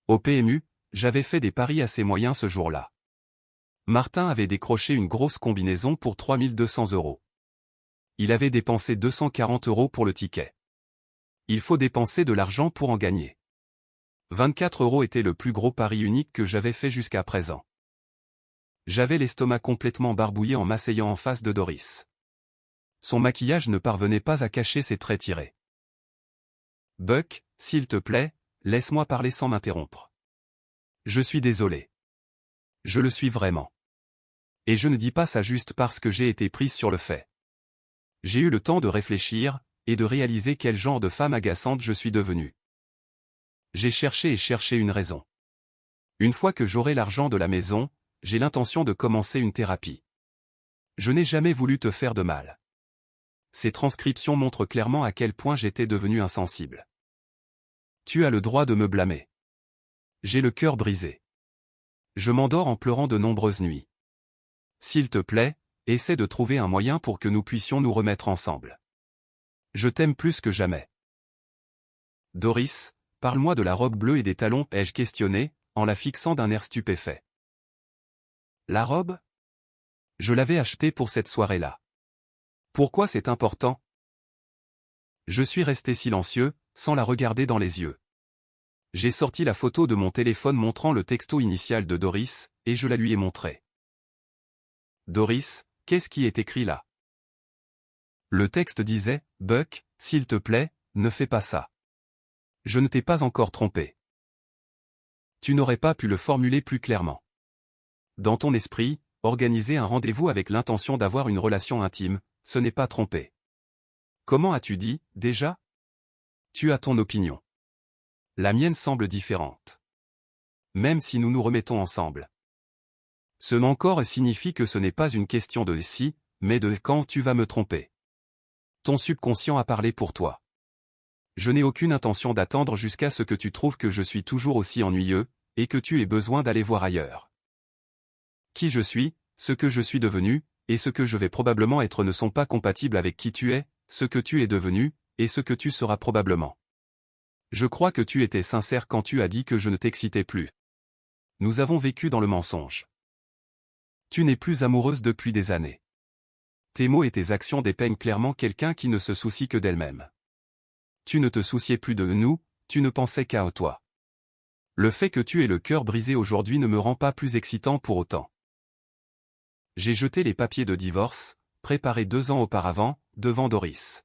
Au PMU, j'avais fait des paris assez moyens ce jour-là. Martin avait décroché une grosse combinaison pour 3200 €. Il avait dépensé 240 € pour le ticket. Il faut dépenser de l'argent pour en gagner. 24 € était le plus gros pari unique que j'avais fait jusqu'à présent. J'avais l'estomac complètement barbouillé en m'asseyant en face de Doris. Son maquillage ne parvenait pas à cacher ses traits tirés. « Buck, s'il te plaît, laisse-moi parler sans m'interrompre. Je suis désolé. Je le suis vraiment. Et je ne dis pas ça juste parce que j'ai été prise sur le fait. J'ai eu le temps de réfléchir, et de réaliser quel genre de femme agaçante je suis devenue. J'ai cherché et cherché une raison. Une fois que j'aurai l'argent de la maison, j'ai l'intention de commencer une thérapie. Je n'ai jamais voulu te faire de mal. Ces transcriptions montrent clairement à quel point j'étais devenu insensible. Tu as le droit de me blâmer. J'ai le cœur brisé. Je m'endors en pleurant de nombreuses nuits. S'il te plaît, essaie de trouver un moyen pour que nous puissions nous remettre ensemble. Je t'aime plus que jamais. Doris, parle-moi de la robe bleue et des talons, ai-je questionné, en la fixant d'un air stupéfait. La robe? Je l'avais achetée pour cette soirée-là. Pourquoi c'est important? Je suis resté silencieux, sans la regarder dans les yeux. J'ai sorti la photo de mon téléphone montrant le texto initial de Doris, et je la lui ai montré. Doris, qu'est-ce qui est écrit là? Le texte disait, Buck, s'il te plaît, ne fais pas ça. Je ne t'ai pas encore trompé. Tu n'aurais pas pu le formuler plus clairement. Dans ton esprit, organiser un rendez-vous avec l'intention d'avoir une relation intime, ce n'est pas tromper. Comment as-tu dit, déjà? Tu as ton opinion. La mienne semble différente. Même si nous nous remettons ensemble. Ce encore signifie que ce n'est pas une question de si, mais de quand tu vas me tromper. Ton subconscient a parlé pour toi. Je n'ai aucune intention d'attendre jusqu'à ce que tu trouves que je suis toujours aussi ennuyeux, et que tu aies besoin d'aller voir ailleurs. Qui je suis, ce que je suis devenu, et ce que je vais probablement être ne sont pas compatibles avec qui tu es, ce que tu es devenu, et ce que tu seras probablement. Je crois que tu étais sincère quand tu as dit que je ne t'excitais plus. Nous avons vécu dans le mensonge. Tu n'es plus amoureuse depuis des années. Tes mots et tes actions dépeignent clairement quelqu'un qui ne se soucie que d'elle-même. Tu ne te souciais plus de nous, tu ne pensais qu'à toi. Le fait que tu aies le cœur brisé aujourd'hui ne me rend pas plus excitant pour autant. J'ai jeté les papiers de divorce, préparés 2 ans auparavant, devant Doris.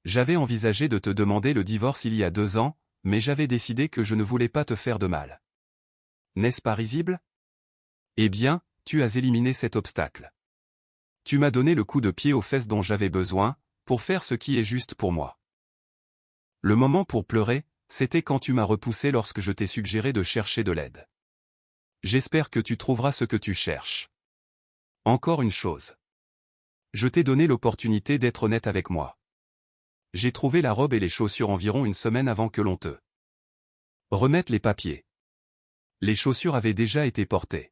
J'avais envisagé de te demander le divorce il y a 2 ans, mais j'avais décidé que je ne voulais pas te faire de mal. N'est-ce pas risible? Eh bien, tu as éliminé cet obstacle. Tu m'as donné le coup de pied aux fesses dont j'avais besoin, pour faire ce qui est juste pour moi. Le moment pour pleurer, c'était quand tu m'as repoussé lorsque je t'ai suggéré de chercher de l'aide. J'espère que tu trouveras ce que tu cherches. Encore une chose. Je t'ai donné l'opportunité d'être honnête avec moi. J'ai trouvé la robe et les chaussures environ une semaine avant que l'on te remette les papiers. Les chaussures avaient déjà été portées.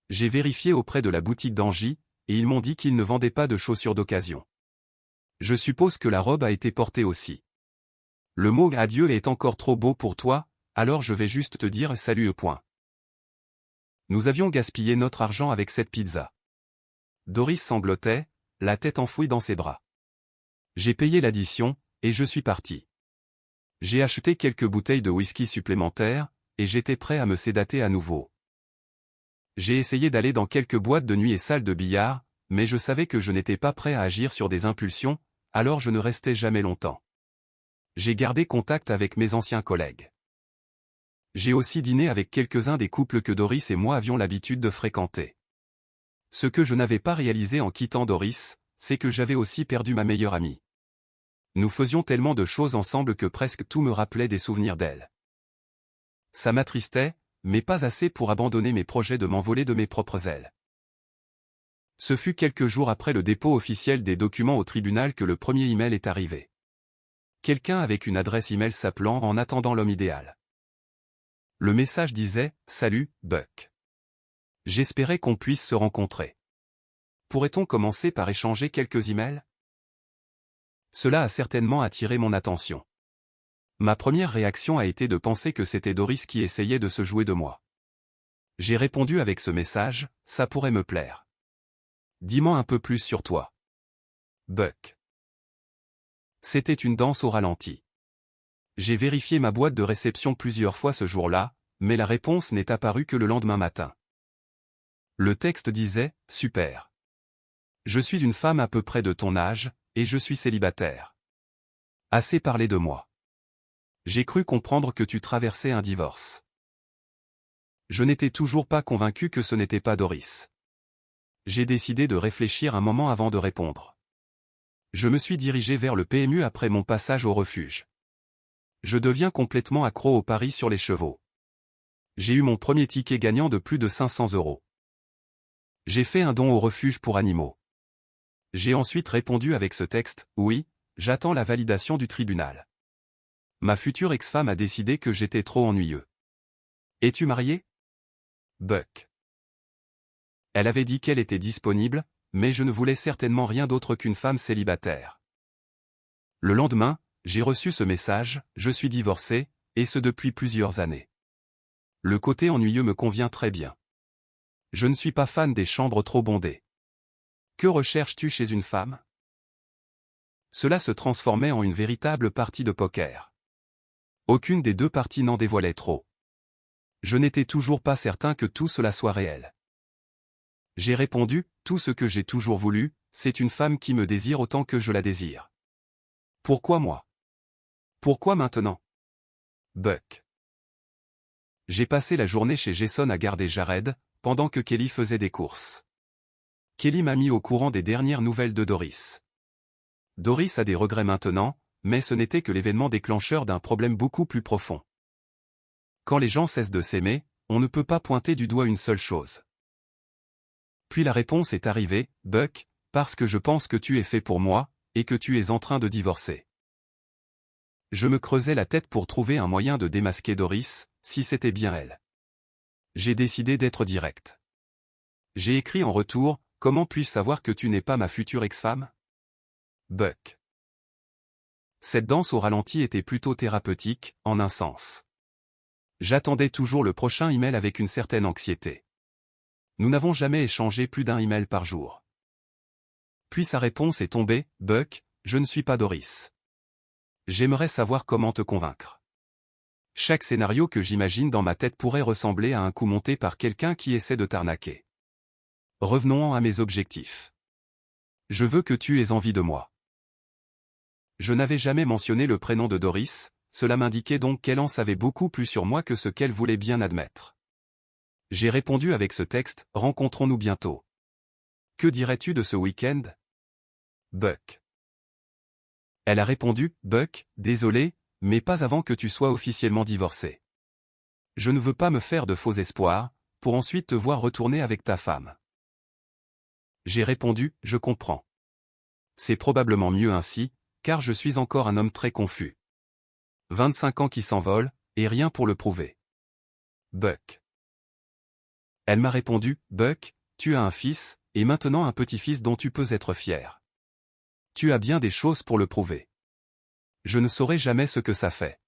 J'ai vérifié auprès de la boutique d'Angie, et ils m'ont dit qu'ils ne vendaient pas de chaussures d'occasion. Je suppose que la robe a été portée aussi. Le mot adieu est encore trop beau pour toi, alors je vais juste te dire salut . Nous avions gaspillé notre argent avec cette pizza. Doris sanglotait, la tête enfouie dans ses bras. J'ai payé l'addition, et je suis parti. J'ai acheté quelques bouteilles de whisky supplémentaires, et j'étais prêt à me sédater à nouveau. J'ai essayé d'aller dans quelques boîtes de nuit et salles de billard, mais je savais que je n'étais pas prêt à agir sur des impulsions, alors je ne restais jamais longtemps. J'ai gardé contact avec mes anciens collègues. J'ai aussi dîné avec quelques-uns des couples que Doris et moi avions l'habitude de fréquenter. Ce que je n'avais pas réalisé en quittant Doris, c'est que j'avais aussi perdu ma meilleure amie. Nous faisions tellement de choses ensemble que presque tout me rappelait des souvenirs d'elle. Ça m'attristait, mais pas assez pour abandonner mes projets de m'envoler de mes propres ailes. Ce fut quelques jours après le dépôt officiel des documents au tribunal que le premier email est arrivé. Quelqu'un avec une adresse email s'appelant En attendant l'homme idéal. Le message disait « Salut, Buck. J'espérais qu'on puisse se rencontrer. Pourrait-on commencer par échanger quelques emails ?» Cela a certainement attiré mon attention. Ma première réaction a été de penser que c'était Doris qui essayait de se jouer de moi. J'ai répondu avec ce message « Ça pourrait me plaire. Dis-moi un peu plus sur toi. Buck. » C'était une danse au ralenti. J'ai vérifié ma boîte de réception plusieurs fois ce jour-là, mais la réponse n'est apparue que le lendemain matin. Le texte disait « Super. Je suis une femme à peu près de ton âge, et je suis célibataire. Assez parlé de moi. J'ai cru comprendre que tu traversais un divorce. » Je n'étais toujours pas convaincu que ce n'était pas Doris. J'ai décidé de réfléchir un moment avant de répondre. Je me suis dirigé vers le PMU après mon passage au refuge. Je deviens complètement accro au pari sur les chevaux. J'ai eu mon premier ticket gagnant de plus de 500 €. J'ai fait un don au refuge pour animaux. J'ai ensuite répondu avec ce texte, oui, j'attends la validation du tribunal. Ma future ex-femme a décidé que j'étais trop ennuyeux. Es-tu marié? Buck. Elle avait dit qu'elle était disponible, mais je ne voulais certainement rien d'autre qu'une femme célibataire. Le lendemain, j'ai reçu ce message, je suis divorcé, et ce depuis plusieurs années. Le côté ennuyeux me convient très bien. Je ne suis pas fan des chambres trop bondées. Que recherches-tu chez une femme? Cela se transformait en une véritable partie de poker. Aucune des deux parties n'en dévoilait trop. Je n'étais toujours pas certain que tout cela soit réel. J'ai répondu, tout ce que j'ai toujours voulu, c'est une femme qui me désire autant que je la désire. Pourquoi moi? Pourquoi maintenant? Buck. J'ai passé la journée chez Jason à garder Jared, pendant que Kelly faisait des courses. Kelly m'a mis au courant des dernières nouvelles de Doris. Doris a des regrets maintenant, mais ce n'était que l'événement déclencheur d'un problème beaucoup plus profond. Quand les gens cessent de s'aimer, on ne peut pas pointer du doigt une seule chose. Puis la réponse est arrivée, Buck, parce que je pense que tu es fait pour moi, et que tu es en train de divorcer. Je me creusais la tête pour trouver un moyen de démasquer Doris, si c'était bien elle. J'ai décidé d'être direct. J'ai écrit en retour, comment puis-je savoir que tu n'es pas ma future ex-femme? Buck. Cette danse au ralenti était plutôt thérapeutique, en un sens. J'attendais toujours le prochain email avec une certaine anxiété. Nous n'avons jamais échangé plus d'un email par jour. Puis sa réponse est tombée, Buck, je ne suis pas Doris. J'aimerais savoir comment te convaincre. Chaque scénario que j'imagine dans ma tête pourrait ressembler à un coup monté par quelqu'un qui essaie de t'arnaquer. Revenons à mes objectifs. Je veux que tu aies envie de moi. Je n'avais jamais mentionné le prénom de Doris, cela m'indiquait donc qu'elle en savait beaucoup plus sur moi que ce qu'elle voulait bien admettre. J'ai répondu avec ce texte, rencontrons-nous bientôt. Que dirais-tu de ce week-end? Buck. Elle a répondu, Buck, désolé, mais pas avant que tu sois officiellement divorcé. Je ne veux pas me faire de faux espoirs, pour ensuite te voir retourner avec ta femme. J'ai répondu, je comprends. C'est probablement mieux ainsi, car je suis encore un homme très confus. 25 ans qui s'envolent, et rien pour le prouver. Buck. Elle m'a répondu, Buck, tu as un fils, et maintenant un petit-fils dont tu peux être fier. Tu as bien des choses pour le prouver. Je ne saurai jamais ce que ça fait.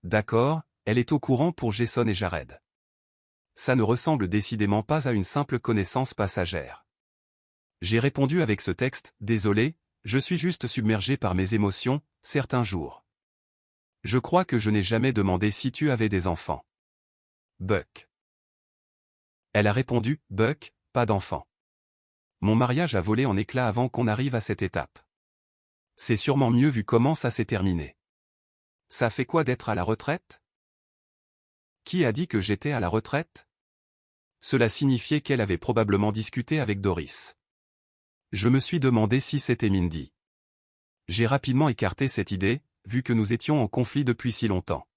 D'accord, elle est au courant pour Jason et Jared. Ça ne ressemble décidément pas à une simple connaissance passagère. J'ai répondu avec ce texte, désolé, je suis juste submergé par mes émotions, certains jours. Je crois que je n'ai jamais demandé si tu avais des enfants. Buck. Elle a répondu, Buck, pas d'enfants. Mon mariage a volé en éclats avant qu'on arrive à cette étape. C'est sûrement mieux vu comment ça s'est terminé. Ça fait quoi d'être à la retraite? Qui a dit que j'étais à la retraite? Cela signifiait qu'elle avait probablement discuté avec Doris. Je me suis demandé si c'était Mindy. J'ai rapidement écarté cette idée, vu que nous étions en conflit depuis si longtemps.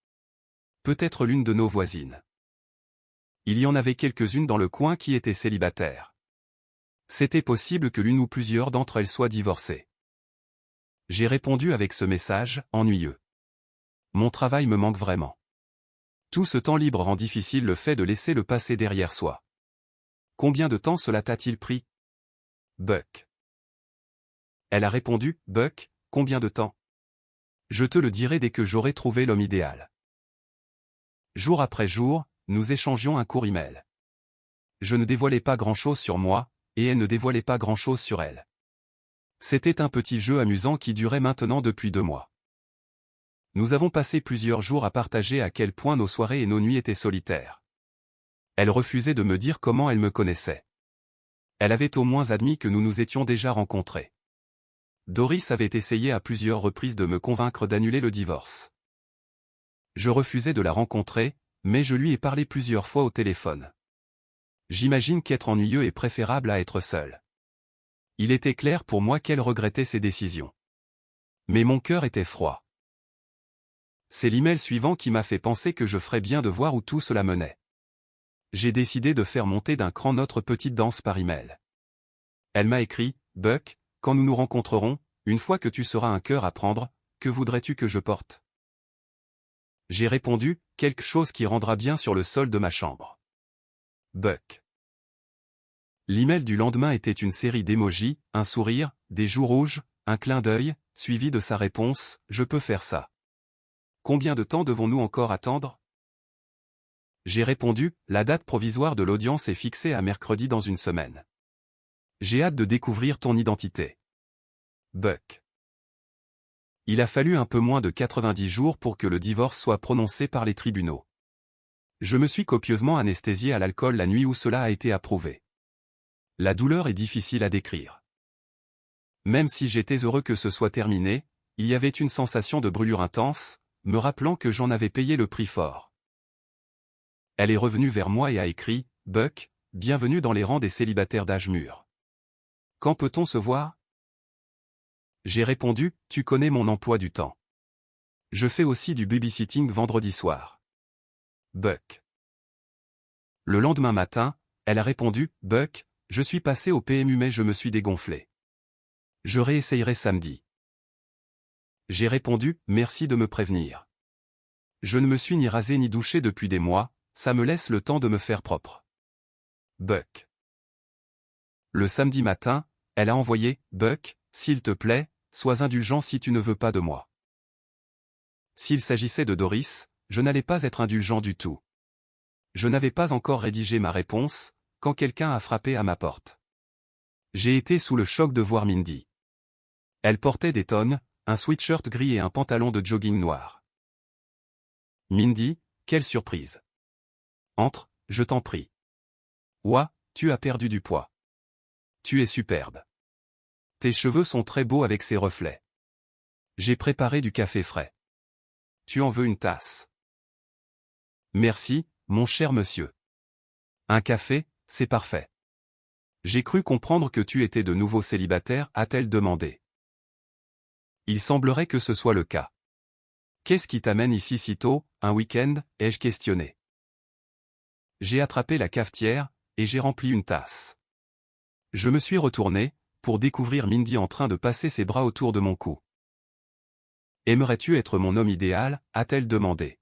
Peut-être l'une de nos voisines. Il y en avait quelques-unes dans le coin qui étaient célibataires. C'était possible que l'une ou plusieurs d'entre elles soient divorcées. J'ai répondu avec ce message, ennuyeux. Mon travail me manque vraiment. Tout ce temps libre rend difficile le fait de laisser le passé derrière soi. Combien de temps cela t'a-t-il pris? Buck. Elle a répondu, Buck, combien de temps? Je te le dirai dès que j'aurai trouvé l'homme idéal. Jour après jour, nous échangions un court email. Je ne dévoilais pas grand-chose sur moi, et elle ne dévoilait pas grand-chose sur elle. C'était un petit jeu amusant qui durait maintenant depuis 2 mois. Nous avons passé plusieurs jours à partager à quel point nos soirées et nos nuits étaient solitaires. Elle refusait de me dire comment elle me connaissait. Elle avait au moins admis que nous nous étions déjà rencontrés. Doris avait essayé à plusieurs reprises de me convaincre d'annuler le divorce. Je refusais de la rencontrer, mais je lui ai parlé plusieurs fois au téléphone. J'imagine qu'être ennuyeux est préférable à être seul. Il était clair pour moi qu'elle regrettait ses décisions. Mais mon cœur était froid. C'est l'email suivant qui m'a fait penser que je ferais bien de voir où tout cela menait. J'ai décidé de faire monter d'un cran notre petite danse par email. Elle m'a écrit, Buck, quand nous nous rencontrerons, une fois que tu seras un cœur à prendre, que voudrais-tu que je porte? J'ai répondu, quelque chose qui rendra bien sur le sol de ma chambre. Buck. L'email du lendemain était une série d'émojis, un sourire, des joues rouges, un clin d'œil, suivi de sa réponse, je peux faire ça. Combien de temps devons-nous encore attendre? J'ai répondu, la date provisoire de l'audience est fixée à mercredi dans une semaine. J'ai hâte de découvrir ton identité. Buck. Il a fallu un peu moins de 90 jours pour que le divorce soit prononcé par les tribunaux. Je me suis copieusement anesthésié à l'alcool la nuit où cela a été approuvé. La douleur est difficile à décrire. Même si j'étais heureux que ce soit terminé, il y avait une sensation de brûlure intense, me rappelant que j'en avais payé le prix fort. Elle est revenue vers moi et a écrit, Buck, bienvenue dans les rangs des célibataires d'âge mûr. Quand peut-on se voir? J'ai répondu, tu connais mon emploi du temps. Je fais aussi du babysitting vendredi soir. Buck. Le lendemain matin, elle a répondu, Buck, je suis passé au PMU mais je me suis dégonflé. Je réessayerai samedi. J'ai répondu, merci de me prévenir. Je ne me suis ni rasé ni douché depuis des mois, ça me laisse le temps de me faire propre. Buck. Le samedi matin, elle a envoyé, Buck, s'il te plaît, sois indulgent si tu ne veux pas de moi. S'il s'agissait de Doris, je n'allais pas être indulgent du tout. Je n'avais pas encore rédigé ma réponse, quand quelqu'un a frappé à ma porte. J'ai été sous le choc de voir Mindy. Elle portait des tonnes, un sweatshirt gris et un pantalon de jogging noir. Mindy, quelle surprise. Entre, je t'en prie. Ouah, tu as perdu du poids. Tu es superbe. Tes cheveux sont très beaux avec ces reflets. J'ai préparé du café frais. Tu en veux une tasse? Merci, mon cher monsieur. Un café, c'est parfait. J'ai cru comprendre que tu étais de nouveau célibataire, a-t-elle demandé. Il semblerait que ce soit le cas. Qu'est-ce qui t'amène ici si tôt, un week-end, ai-je questionné. J'ai attrapé la cafetière, et j'ai rempli une tasse. Je me suis retourné, pour découvrir Mindy en train de passer ses bras autour de mon cou. Aimerais-tu être mon homme idéal, a-t-elle demandé.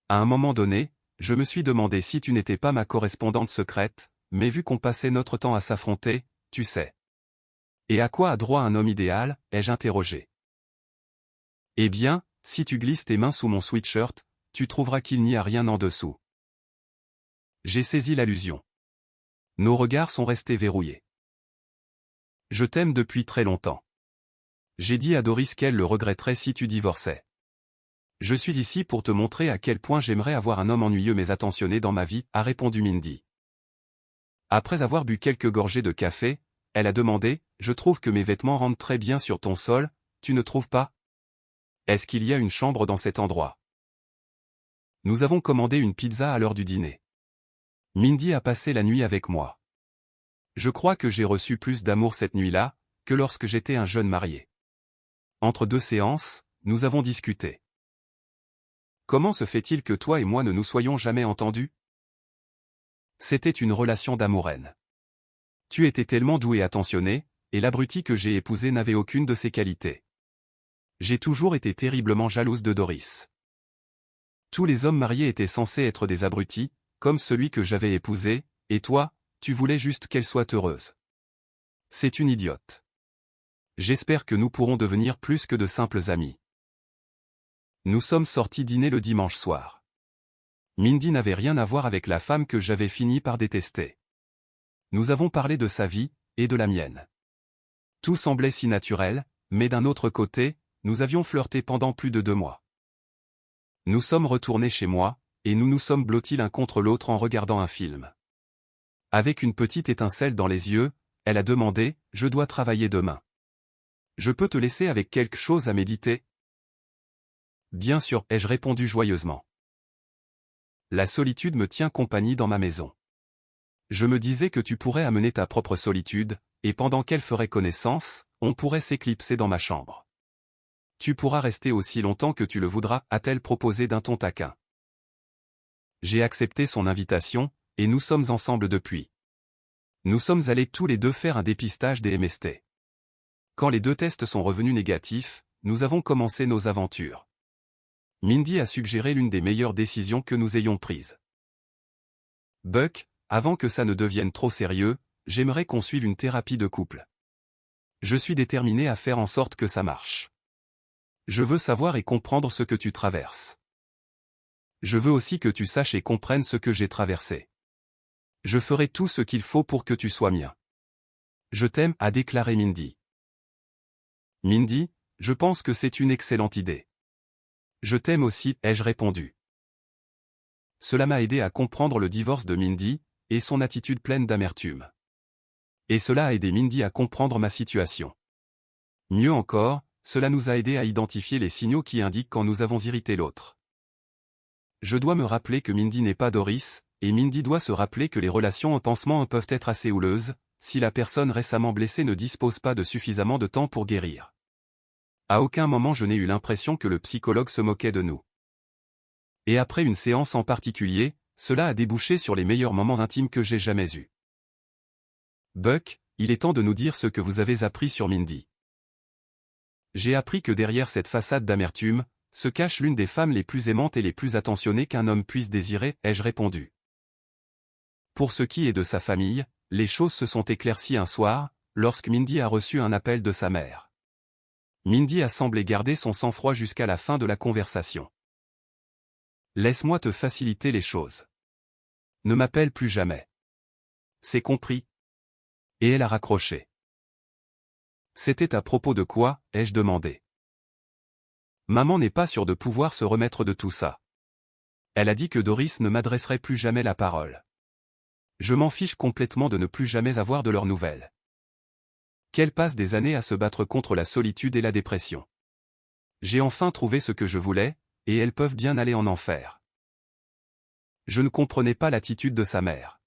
À un moment donné, je me suis demandé si tu n'étais pas ma correspondante secrète, mais vu qu'on passait notre temps à s'affronter, tu sais. Et à quoi a droit un homme idéal, ai-je interrogé. Eh bien, si tu glisses tes mains sous mon sweatshirt, tu trouveras qu'il n'y a rien en dessous. J'ai saisi l'allusion. Nos regards sont restés verrouillés. Je t'aime depuis très longtemps. J'ai dit à Doris qu'elle le regretterait si tu divorçais. Je suis ici pour te montrer à quel point j'aimerais avoir un homme ennuyeux mais attentionné dans ma vie, a répondu Mindy. Après avoir bu quelques gorgées de café, elle a demandé, je trouve que mes vêtements rendent très bien sur ton sol, tu ne trouves pas? Est-ce qu'il y a une chambre dans cet endroit? Nous avons commandé une pizza à l'heure du dîner. Mindy a passé la nuit avec moi. Je crois que j'ai reçu plus d'amour cette nuit-là, que lorsque j'étais un jeune marié. Entre deux séances, nous avons discuté. Comment se fait-il que toi et moi ne nous soyons jamais entendus? C'était une relation d'amour-haine. Tu étais tellement doux et attentionné, et l'abruti que j'ai épousé n'avait aucune de ces qualités. J'ai toujours été terriblement jalouse de Doris. Tous les hommes mariés étaient censés être des abrutis, comme celui que j'avais épousé, et toi, tu voulais juste qu'elle soit heureuse. C'est une idiote. J'espère que nous pourrons devenir plus que de simples amis. Nous sommes sortis dîner le dimanche soir. Mindy n'avait rien à voir avec la femme que j'avais fini par détester. Nous avons parlé de sa vie, et de la mienne. Tout semblait si naturel, mais d'un autre côté, nous avions flirté pendant plus de 2 mois. Nous sommes retournés chez moi, et nous nous sommes blottis l'un contre l'autre en regardant un film. Avec une petite étincelle dans les yeux, elle a demandé, « Je dois travailler demain. Je peux te laisser avec quelque chose à méditer ?» Bien sûr, ai-je répondu joyeusement. La solitude me tient compagnie dans ma maison. Je me disais que tu pourrais amener ta propre solitude, et pendant qu'elle ferait connaissance, on pourrait s'éclipser dans ma chambre. Tu pourras rester aussi longtemps que tu le voudras, a-t-elle proposé d'un ton taquin. J'ai accepté son invitation, et nous sommes ensemble depuis. Nous sommes allés tous les deux faire un dépistage des MST. Quand les 2 tests sont revenus négatifs, nous avons commencé nos aventures. Mindy a suggéré l'une des meilleures décisions que nous ayons prises. Buck, avant que ça ne devienne trop sérieux, j'aimerais qu'on suive une thérapie de couple. Je suis déterminé à faire en sorte que ça marche. Je veux savoir et comprendre ce que tu traverses. Je veux aussi que tu saches et comprennes ce que j'ai traversé. Je ferai tout ce qu'il faut pour que tu sois mien. Je t'aime, a déclaré Mindy. Mindy, je pense que c'est une excellente idée. Je t'aime aussi, ai-je répondu. Cela m'a aidé à comprendre le divorce de Mindy, et son attitude pleine d'amertume. Et cela a aidé Mindy à comprendre ma situation. Mieux encore, cela nous a aidé à identifier les signaux qui indiquent quand nous avons irrité l'autre. Je dois me rappeler que Mindy n'est pas Doris, et Mindy doit se rappeler que les relations en pansement peuvent être assez houleuses, si la personne récemment blessée ne dispose pas de suffisamment de temps pour guérir. À aucun moment je n'ai eu l'impression que le psychologue se moquait de nous. Et après une séance en particulier, cela a débouché sur les meilleurs moments intimes que j'ai jamais eus. Buck, il est temps de nous dire ce que vous avez appris sur Mindy. J'ai appris que derrière cette façade d'amertume, se cache l'une des femmes les plus aimantes et les plus attentionnées qu'un homme puisse désirer, ai-je répondu. Pour ce qui est de sa famille, les choses se sont éclaircies un soir, lorsque Mindy a reçu un appel de sa mère. Mindy a semblé garder son sang-froid jusqu'à la fin de la conversation. Laisse-moi te faciliter les choses. Ne m'appelle plus jamais. C'est compris. Et elle a raccroché. C'était à propos de quoi, ai-je demandé. Maman n'est pas sûre de pouvoir se remettre de tout ça. Elle a dit que Doris ne m'adresserait plus jamais la parole. Je m'en fiche complètement de ne plus jamais avoir de leurs nouvelles. Qu'elle passe des années à se battre contre la solitude et la dépression. J'ai enfin trouvé ce que je voulais, et elles peuvent bien aller en enfer. Je ne comprenais pas l'attitude de sa mère.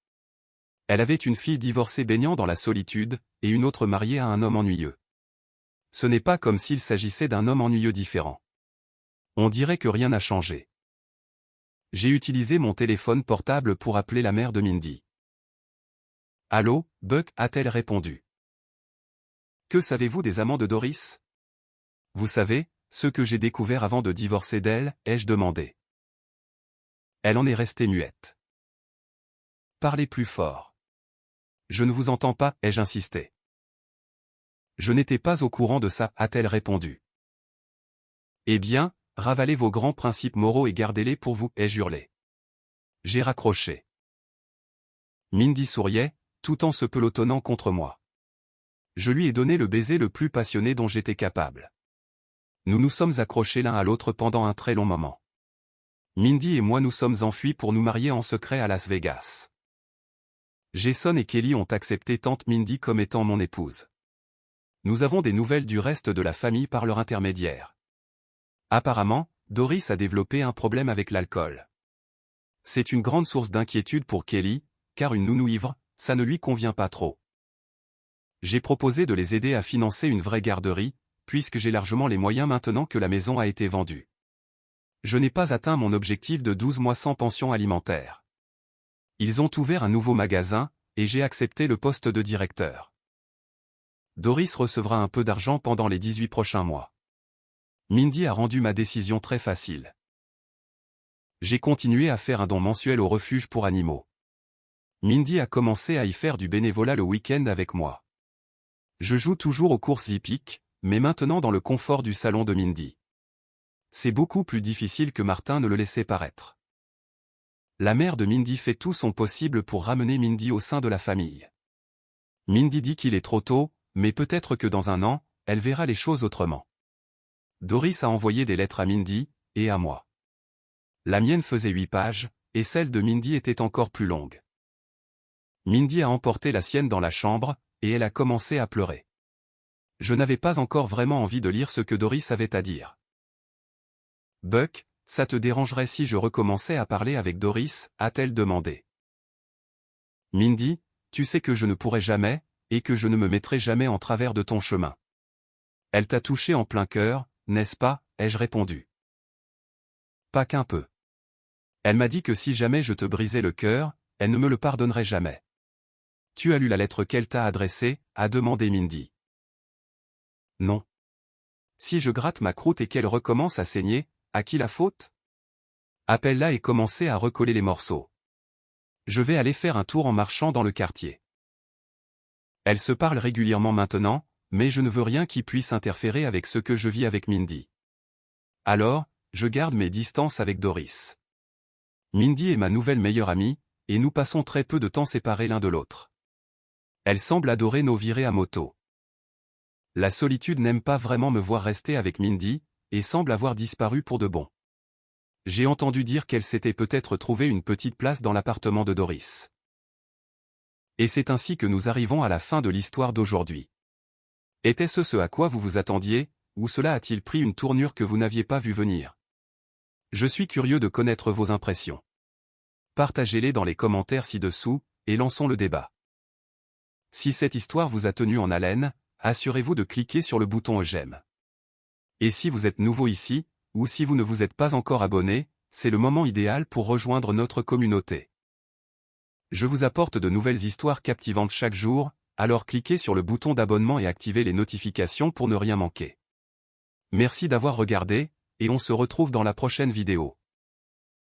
Elle avait une fille divorcée baignant dans la solitude, et une autre mariée à un homme ennuyeux. Ce n'est pas comme s'il s'agissait d'un homme ennuyeux différent. On dirait que rien n'a changé. J'ai utilisé mon téléphone portable pour appeler la mère de Mindy. « Allô, Buck » a-t-elle répondu. « Que savez-vous des amants de Doris ?»« Vous savez, ceux que j'ai découverts avant de divorcer d'elle » ai-je demandé. Elle en est restée muette. « Parlez plus fort. »« Je ne vous entends pas » ai-je insisté. « Je n'étais pas au courant de ça » a-t-elle répondu. « Eh bien, ravalez vos grands principes moraux et gardez-les pour vous » ai-je hurlé. J'ai raccroché. Mindy souriait, tout en se pelotonnant contre moi. Je lui ai donné le baiser le plus passionné dont j'étais capable. Nous nous sommes accrochés l'un à l'autre pendant un très long moment. Mindy et moi nous sommes enfuis pour nous marier en secret à Las Vegas. Jason et Kelly ont accepté tante Mindy comme étant mon épouse. Nous avons des nouvelles du reste de la famille par leur intermédiaire. Apparemment, Doris a développé un problème avec l'alcool. C'est une grande source d'inquiétude pour Kelly, car une nounou ivre, ça ne lui convient pas trop. J'ai proposé de les aider à financer une vraie garderie, puisque j'ai largement les moyens maintenant que la maison a été vendue. Je n'ai pas atteint mon objectif de 12 mois sans pension alimentaire. Ils ont ouvert un nouveau magasin, et j'ai accepté le poste de directeur. Doris recevra un peu d'argent pendant les 18 prochains mois. Mindy a rendu ma décision très facile. J'ai continué à faire un don mensuel au refuge pour animaux. Mindy a commencé à y faire du bénévolat le week-end avec moi. Je joue toujours aux courses hippiques, mais maintenant dans le confort du salon de Mindy. C'est beaucoup plus difficile que Martin ne le laissait paraître. La mère de Mindy fait tout son possible pour ramener Mindy au sein de la famille. Mindy dit qu'il est trop tôt, mais peut-être que dans un an, elle verra les choses autrement. Doris a envoyé des lettres à Mindy, et à moi. La mienne faisait 8 pages, et celle de Mindy était encore plus longue. Mindy a emporté la sienne dans la chambre, et elle a commencé à pleurer. Je n'avais pas encore vraiment envie de lire ce que Doris avait à dire. « Buck, ça te dérangerait si je recommençais à parler avec Doris » a-t-elle demandé. « Mindy, tu sais que je ne pourrai jamais, et que je ne me mettrai jamais en travers de ton chemin. Elle t'a touché en plein cœur, n'est-ce pas, ai-je répondu. Pas qu'un peu. Elle m'a dit que si jamais je te brisais le cœur, elle ne me le pardonnerait jamais. Tu as lu la lettre qu'elle t'a adressée, a demandé Mindy. Non. Si je gratte ma croûte et qu'elle recommence à saigner, à qui la faute? Appelle-la et commencez à recoller les morceaux. Je vais aller faire un tour en marchant dans le quartier. Elles se parlent régulièrement maintenant, mais je ne veux rien qui puisse interférer avec ce que je vis avec Mindy. Alors, je garde mes distances avec Doris. Mindy est ma nouvelle meilleure amie, et nous passons très peu de temps séparés l'un de l'autre. Elle semble adorer nos virées à moto. La solitude n'aime pas vraiment me voir rester avec Mindy, et semble avoir disparu pour de bon. J'ai entendu dire qu'elle s'était peut-être trouvé une petite place dans l'appartement de Doris. Et c'est ainsi que nous arrivons à la fin de l'histoire d'aujourd'hui. Était-ce ce à quoi vous vous attendiez, ou cela a-t-il pris une tournure que vous n'aviez pas vu venir? Je suis curieux de connaître vos impressions. Partagez-les dans les commentaires ci-dessous, et lançons le débat. Si cette histoire vous a tenu en haleine, assurez-vous de cliquer sur le bouton j'aime. Et si vous êtes nouveau ici, ou si vous ne vous êtes pas encore abonné, c'est le moment idéal pour rejoindre notre communauté. Je vous apporte de nouvelles histoires captivantes chaque jour, alors cliquez sur le bouton d'abonnement et activez les notifications pour ne rien manquer. Merci d'avoir regardé, et on se retrouve dans la prochaine vidéo.